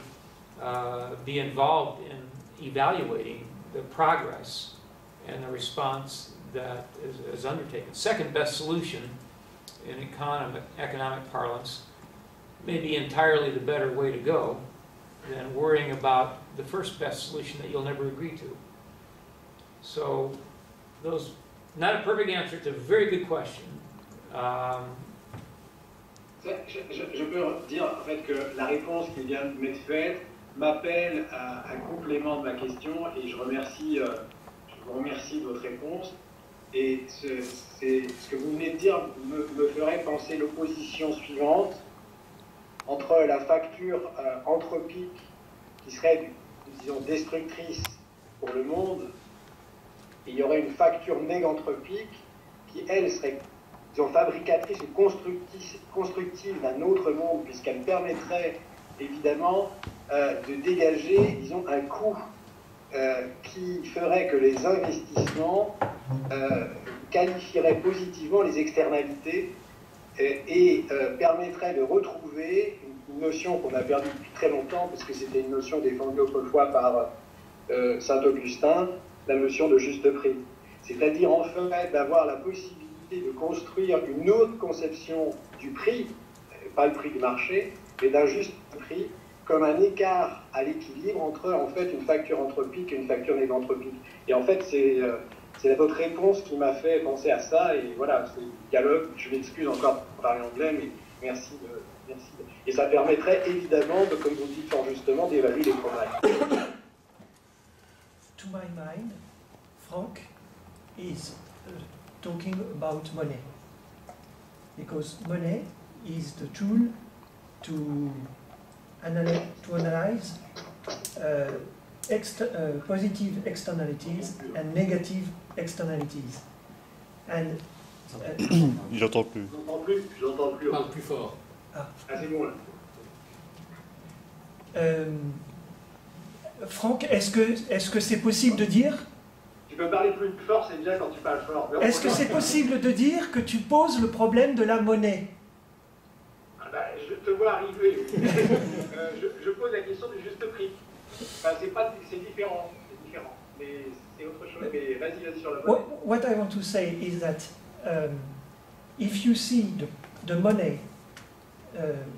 be involved in evaluating the progress and the response that is undertaken. Second best solution in economic parlance may be entirely the better way to go than worrying about the first best solution that you'll never agree to. So, those, not a perfect answer, it's a very good question. Je peux dire en fait que la réponse qui vient de m'être faite m'appelle à un complément de ma question et je vous remercie de votre réponse. Et ce que vous venez de dire me ferait penser l'opposition suivante entre la facture anthropique qui serait, disons, destructrice pour le monde, et il y aurait une facture néganthropique qui, elle, serait, disons, fabricatrice ou constructive d'un autre monde, puisqu'elle permettrait, évidemment, de dégager, disons, un coût qui ferait que les investissements qualifieraient positivement les externalités et permettrait de retrouver une notion qu'on a perdue depuis très longtemps, parce que c'était une notion défendue autrefois par Saint-Augustin, la notion de juste prix. C'est-à-dire en fait d'avoir la possibilité de construire une autre conception du prix, pas le prix du marché, mais d'un juste prix, comme un écart à l'équilibre entre en fait une facture anthropique et une facture néganthropique. Et en fait c'est votre réponse qui m'a fait penser à ça, et voilà, c'est le dialogue, je m'excuse encore pour parler anglais, mais merci. Et ça permettrait évidemment, comme vous dites fort justement, d'évaluer les progrès. To my mind, Frank is talking about money, because money is the tool to analyze positive externalities and negative externalities. And J'entends plus. Je l'entends plus. Parle plus fort. Ah, c'est bon là. Franck, est-ce que c'est possible de dire? Tu peux parler plus fort, c'est bien quand tu parles fort. Est-ce que c'est possible de dire que tu poses le problème de la monnaie? Ah bah, je te vois arriver. Je pose la question du juste prix. Enfin, c'est différent, mais c'est autre chose. Mais vas-y sur la monnaie. What I want to say is that if you see the money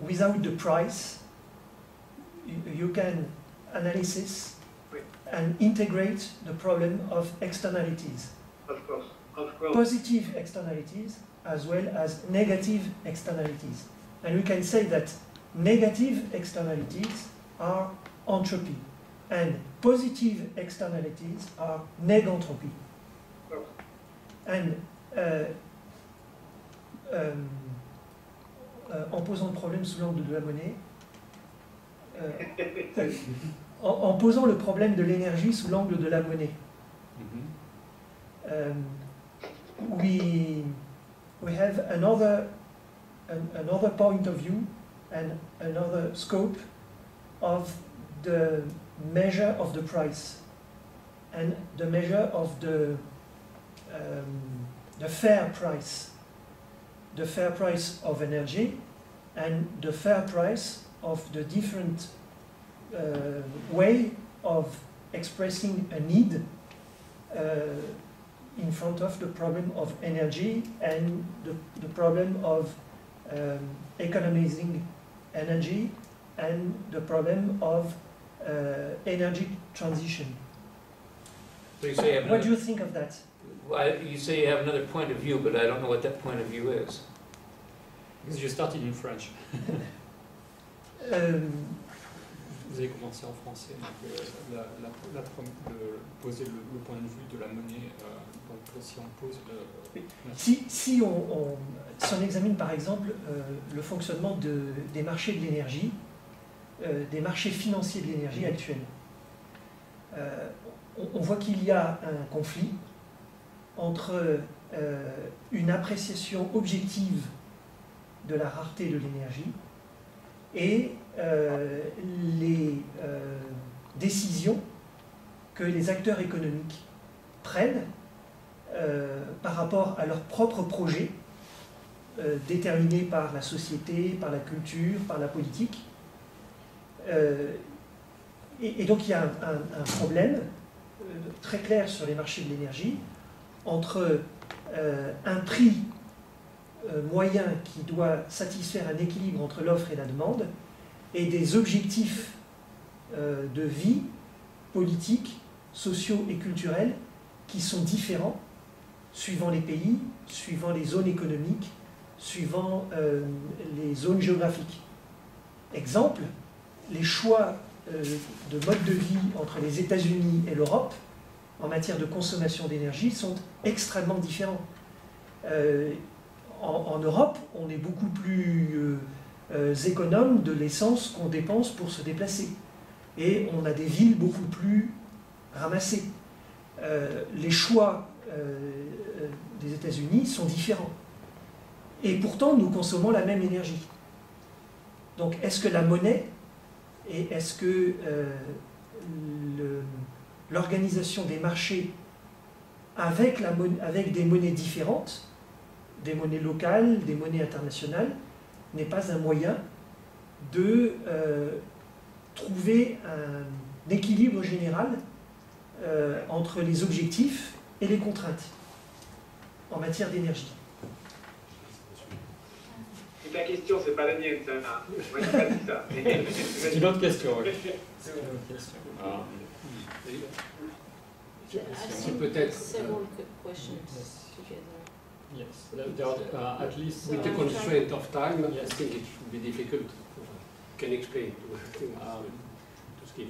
without the price, you can analysis and integrate the problem of externalities. Of course. Positive externalities as well as negative externalities. And we can say that negative externalities are entropy and positive externalities are negentropy. And en posant le problème sous l'angle de la monnaie, en posant le problème de l'énergie sous l'angle de la monnaie, we have another point of view and another scope of the measure of the price and the measure of the fair price of energy and the fair price of the different way of expressing a need in front of the problem of energy and the problem of economizing energy and the problem of energy transition. So you say you have What do you think of that? Well, you say you have another point of view, but I don't know what that point of view is. Because you started in French. Vous avez commencé en français, donc poser le point de vue de la monnaie, donc si on pose Si on examine par exemple le fonctionnement des marchés de l'énergie, des marchés financiers de l'énergie actuels, on voit qu'il y a un conflit entre une appréciation objective de la rareté de l'énergie et les décisions que les acteurs économiques prennent par rapport à leurs propres projets déterminés par la société, par la culture, par la politique. Et donc il y a un problème très clair sur les marchés de l'énergie entre un prix moyen qui doit satisfaire un équilibre entre l'offre et la demande et des objectifs de vie politiques, sociaux et culturels qui sont différents suivant les pays, suivant les zones économiques, suivant les zones géographiques. Exemple, les choix de mode de vie entre les États-Unis et l'Europe en matière de consommation d'énergie sont extrêmement différents. En Europe, on est beaucoup plus économe de l'essence qu'on dépense pour se déplacer. Et on a des villes beaucoup plus ramassées. Les choix des États-Unis sont différents. Et pourtant, nous consommons la même énergie. Donc, est-ce que la monnaie et est-ce que l'organisation des marchés avec des monnaies différentes, des monnaies locales, des monnaies internationales, n'est pas un moyen de trouver un équilibre général entre les objectifs et les contraintes en matière d'énergie? Ta question, c'est pas la mienne, ça. Moi, j'ai pas dit ça. C'est une autre question. Oui. C'est une autre question. Peut-être. Several questions together. Yes, there are at least. With the constraint of time, I think it should be difficult. Can explain to skip.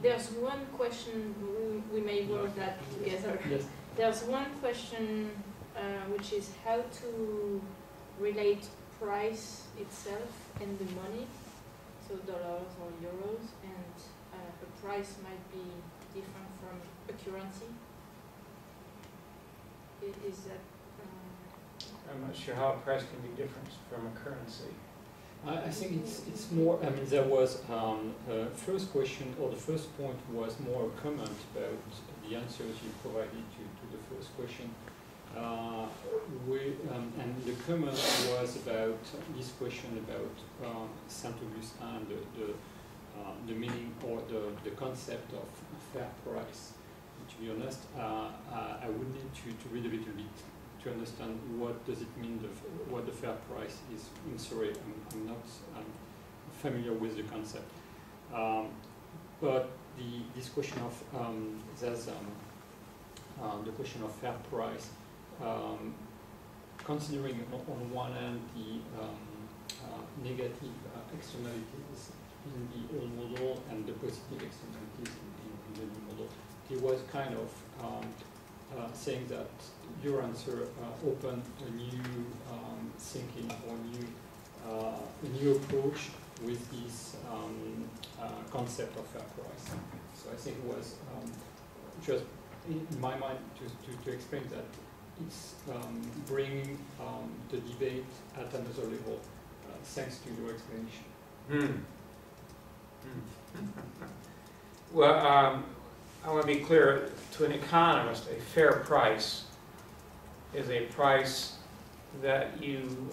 There's one question, we may work that together. Yes. There's one question which is how to relate price itself and the money, so dollars or euros, and a price might be different from a currency. Is that? I'm not sure how a price can be different from a currency. I think it's more. I mean, there was first question, or the first point was more a comment about the answers you provided to the first question. And the comment was about this question about Saint-Augustin, the meaning or the concept of fair price. To be honest, I would need to read a little bit to understand what does it mean, what the fair price is. I'm sorry, I'm not familiar with the concept. But this question of the question of fair price, considering on one hand the negative externalities in the old model and the positive externalities in the new model, he was kind of saying that your answer opened a new thinking or a new approach with this concept of fair price. So I think it was just in my mind to explain that it's bringing the debate at another level, thanks to your explanation. Well, I want to be clear, to an economist, a fair price is a price that you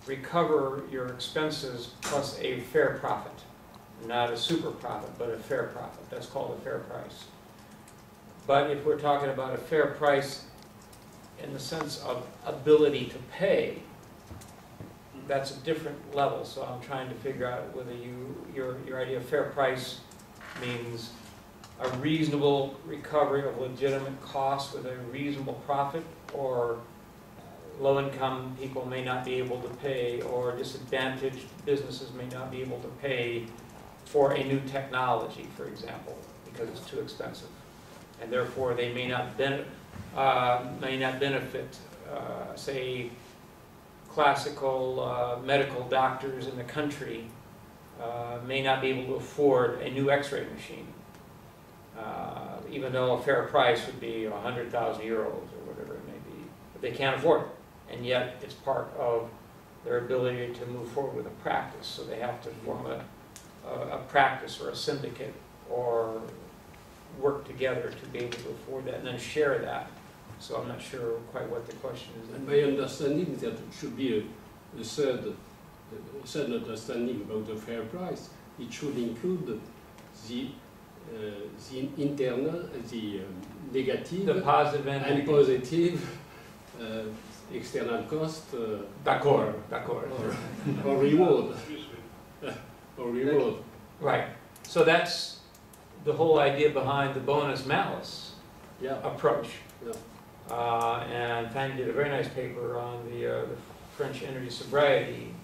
recover your expenses plus a fair profit. Not a super profit, but a fair profit. That's called a fair price. But if we're talking about a fair price in the sense of ability to pay, that's a different level. So I'm trying to figure out whether your idea of fair price means a reasonable recovery of legitimate costs with a reasonable profit, or low-income people may not be able to pay, or disadvantaged businesses may not be able to pay for a new technology, for example, because it's too expensive, and therefore they may not benefit, say, classical medical doctors in the country may not be able to afford a new X-ray machine, even though a fair price would be 100,000 euros or whatever it may be. But they can't afford it, and yet it's part of their ability to move forward with a practice. So they have to form a practice or a syndicate or work together to be able to afford that and then share that. So I'm not sure quite what the question is. And my understanding is that it should be a third understanding about the fair price. It should include the the internal, the negative, The positive and and negative. positive external cost D'accord, d'accord. or reward. Or reward. Right. So that's the whole idea behind the bonus malus Yeah. approach. Yeah. And Fanny did a very nice paper on the French energy sobriety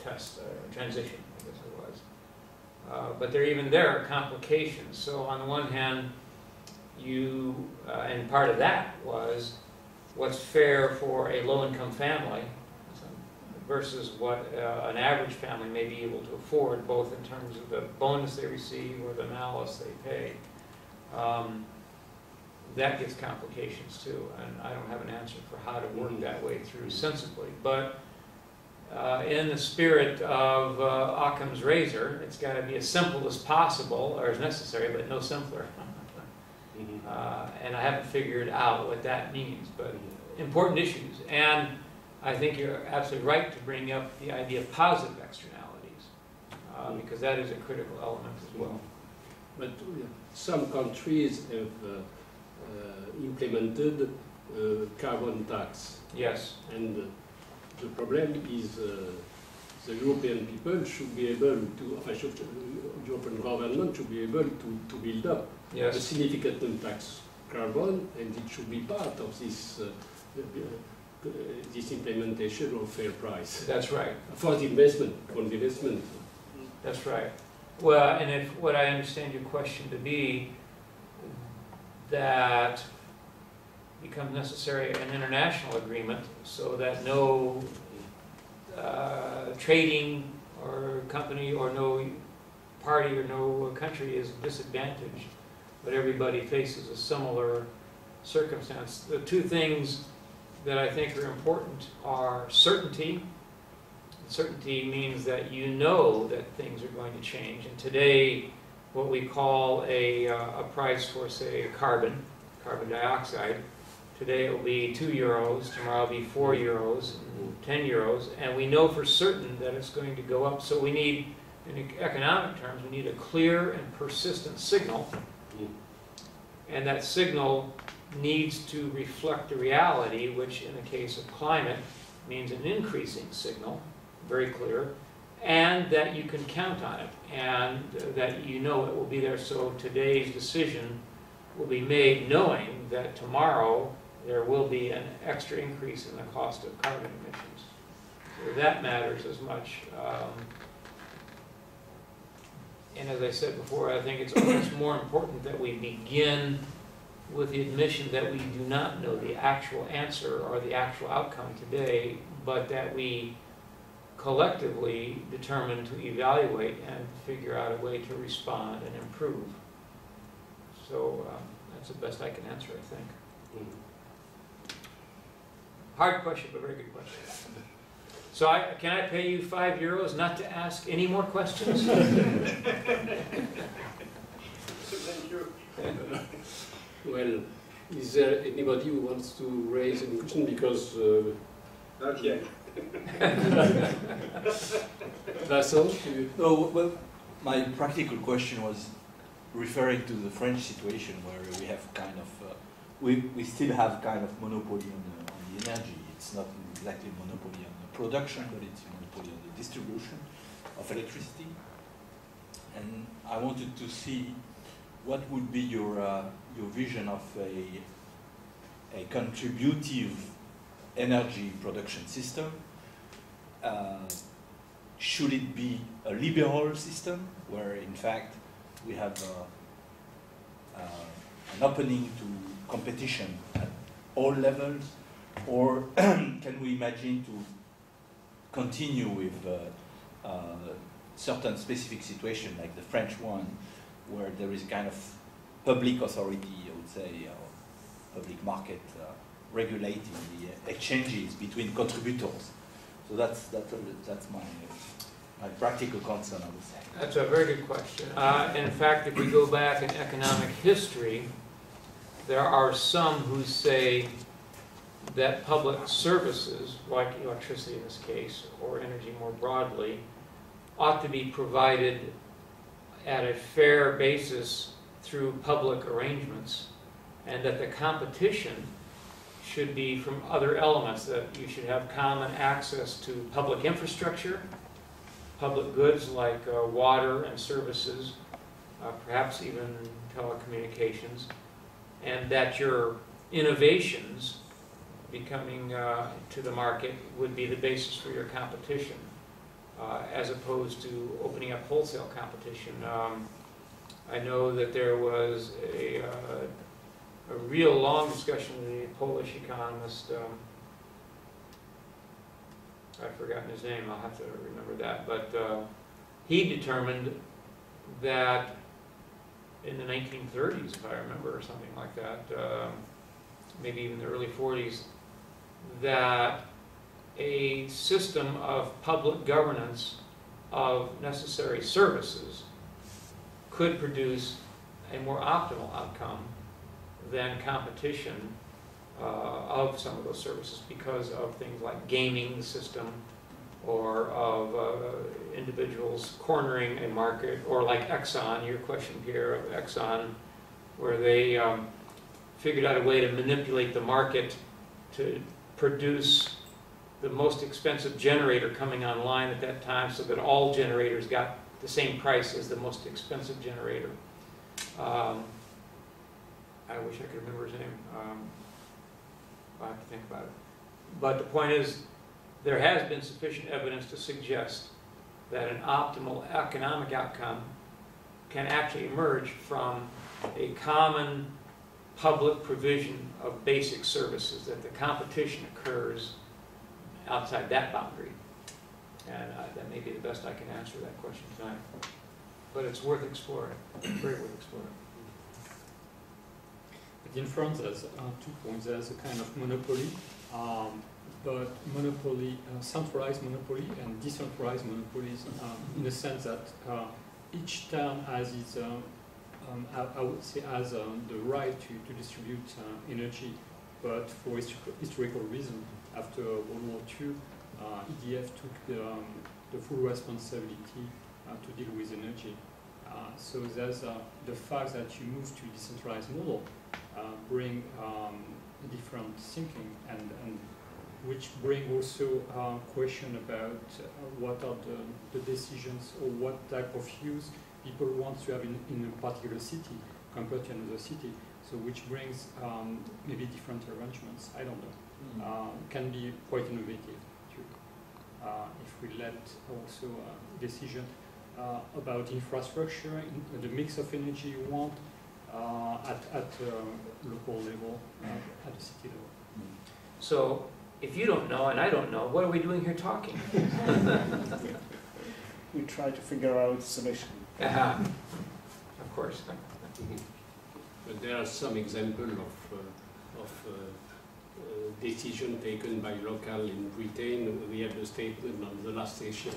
test, transition, I guess it was. But even there are complications. So on the one hand, and part of that was what's fair for a low-income family versus what an average family may be able to afford, both in terms of the bonus they receive or the malus they pay. That gets complications too, and I don't have an answer for how to work that way through sensibly. But in the spirit of Occam's razor, it's got to be as simple as possible, or as necessary, but no simpler. And I haven't figured out what that means, but important issues. And I think you're absolutely right to bring up the idea of positive externalities, because that is a critical element as well. But some countries have implemented carbon tax. Yes. And the problem is the European people should be able to, European government should be able to build up a Yes. significant tax carbon, and it should be part of this this implementation of fair price That's right. for the investment, for the investment. That's right. Well, and if what I understand your question to be, that becomes necessary an international agreement so that no trading or company or no party or no country is disadvantaged, but everybody faces a similar circumstance. The two things that I think are important are certainty. Certainty means that you know that things are going to change. And today, what we call a price for, say, carbon dioxide, today it will be 2 euros, tomorrow it will be 4 euros, 10 euros, and we know for certain that it's going to go up. So we need, in economic terms, we need a clear and persistent signal. And that signal needs to reflect the reality, which in the case of climate means an increasing signal, very clear, and that you can count on it, and that you know it will be there. So today's decision will be made knowing that tomorrow there will be an extra increase in the cost of carbon emissions. So that matters as much. And as I said before, I think it's almost more important that we begin with the admission that we do not know the actual answer or the actual outcome today, but that we collectively determine to evaluate and figure out a way to respond and improve. So that's the best I can answer, I think. Hard question, but very good question. So can I pay you 5 euros not to ask any more questions? Thank you. Well, is there anybody who wants to raise a question? Because Not yet. Vincent, No, well, my practical question was referring to the French situation where we have kind of, we still have kind of monopoly on the energy. It's not exactly monopoly on the production, but it's monopoly on the distribution of electricity. And I wanted to see what would be your vision of a contributive energy production system. Should it be a liberal system where in fact we have an opening to competition at all levels, or can we imagine to continue with certain specific situation like the French one, where there is kind of public authority, I would say, public market regulating the exchanges between contributors? So that's my practical concern, I would say. That's a very good question. In fact, if we go back in economic history, there are some who say that public services, like electricity in this case, or energy more broadly, ought to be provided at a fair basis through public arrangements, and that the competition should be from other elements, that you should have common access to public infrastructure, public goods like water and services, perhaps even telecommunications, and that your innovations becoming to the market would be the basis for your competition, as opposed to opening up wholesale competition. I know that there was a real long discussion with the Polish economist, I've forgotten his name, I'll have to remember that, but he determined that in the 1930s, if I remember, or something like that, maybe even the early 40s, that a system of public governance of necessary services could produce a more optimal outcome than competition of some of those services, because of things like gaming the system, or of individuals cornering a market, or like Exxon, your question, Pierre, of Exxon, where they figured out a way to manipulate the market to produce the most expensive generator coming online at that time, so that all generators got the same price as the most expensive generator. I wish I could remember his name. I'll have to think about it. But the point is, there has been sufficient evidence to suggest that an optimal economic outcome can actually emerge from a common public provision of basic services, that the competition occurs outside that boundary. And that may be the best I can answer that question tonight. But it's worth exploring, very worth exploring. But in France, there's 2 points. There's a kind of monopoly, but monopoly, centralized monopoly and decentralized monopolies, in the sense that each town has its, I would say, has the right to distribute energy, but for historical reasons, after World War II, EDF took the full responsibility to deal with energy. So there's the fact that you move to decentralized model bring different thinking, and which bring also question about what are the decisions, or what type of use people want to have in a particular city compared to another city. So which brings maybe different arrangements. I don't know. Can be quite innovative too. If we let also decision about infrastructure, the mix of energy you want at local level, at the city level. So if you don't know and I don't know, what are we doing here talking? We try to figure out a solution. Of course. But there are some examples of decision taken by local in Britain. We have the statement on the last station.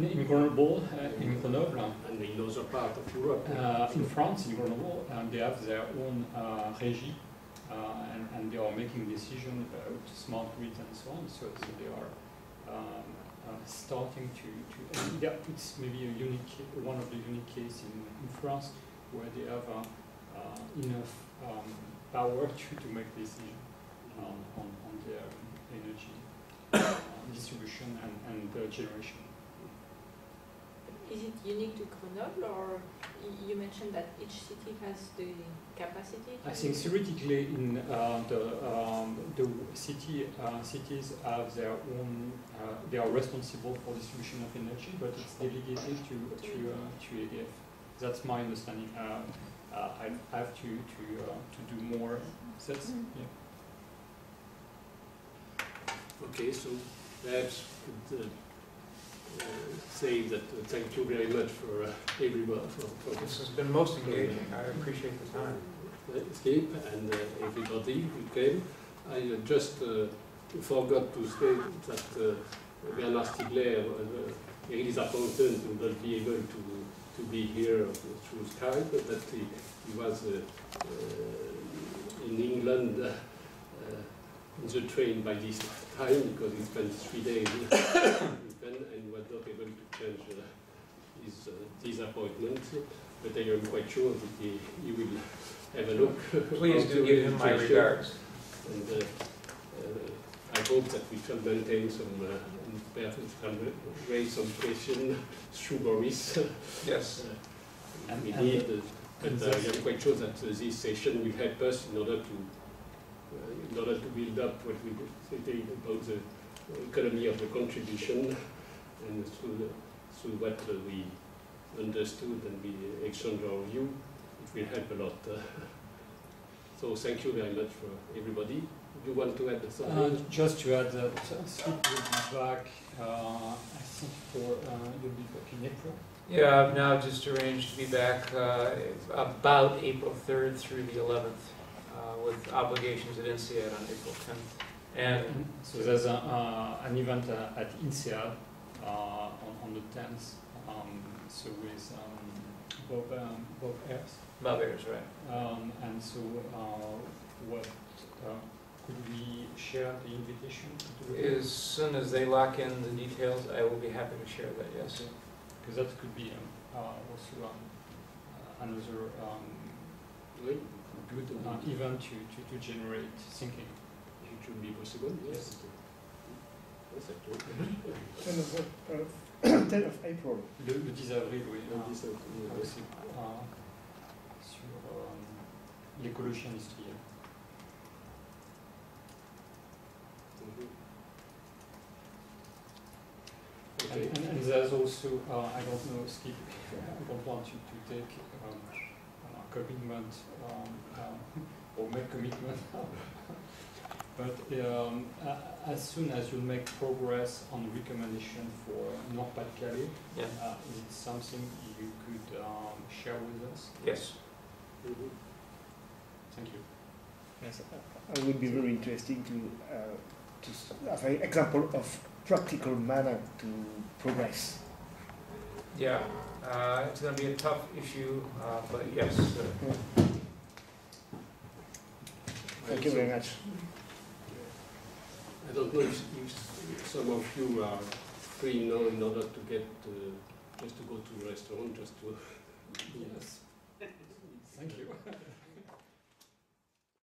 In Grenoble, and in other parts of Europe. In France, in Grenoble, they have their own régie, and they are making decisions about smart grids and so on. So they are starting to it's maybe a unique, one of the unique cases in France, where they have enough power to make decisions on their energy distribution and generation. Is it unique to Grenoble, or you mentioned that each city has the capacity? I think theoretically, in the cities have their own. They are responsible for distribution of energy, but it's delegated to EDF. That's my understanding. I have to do more. That's yeah. Okay, so perhaps we could say that thank you very much for everyone for This has been most engaging. I appreciate the time. Escape and everybody who came. I just forgot to say that Bernard Stiegler was very disappointed to not be able to be here through Skype, but that he was in England in the train by this time, because he spent 3 days in Spain and was not able to change his disappointment, but I am quite sure that he will have a look. Please do give him my regards. And I hope that we shall maintain some, perhaps raise some question through Boris. Yes. We need, but I am quite sure that this session will help us in order to build up what we say about the economy of the contribution, and through what we understood and we exchange our view, it will help a lot. So thank you very much for everybody. You want to add something? Just to add that Skip will be back, I think you'll be back in April. Yeah, I've now just arranged to be back about April 3rd through the 11th, with obligations at INSEAD on April 10th. And so there's an event at INSEAD on the 10th, so with Bob Ayers. Bob Ayers, right. And so what could we share the invitation? As soon as they lock in the details, I will be happy to share that, yes. Because that could be also another good event to generate thinking. It should be possible, yes. Yes, actually. 10 of April. Le 10 avril, oui. Le 10 avril, oui. Sur l'écologie industrielle. Okay. And there's also, I don't know, Skip, I don't want you to take commitment or make commitment, but as soon as you make progress on recommendation for Nord-Pas-de-Calais, yeah. Is it something you could share with us? Yes. Mm-hmm. Thank you. Yes, it would be very interesting to have an example of practical manner to progress. Yeah, it's going to be a tough issue, but yes. Thank you very much. I don't know if some of you are free now in order to get just to go to a restaurant, just to. Yes.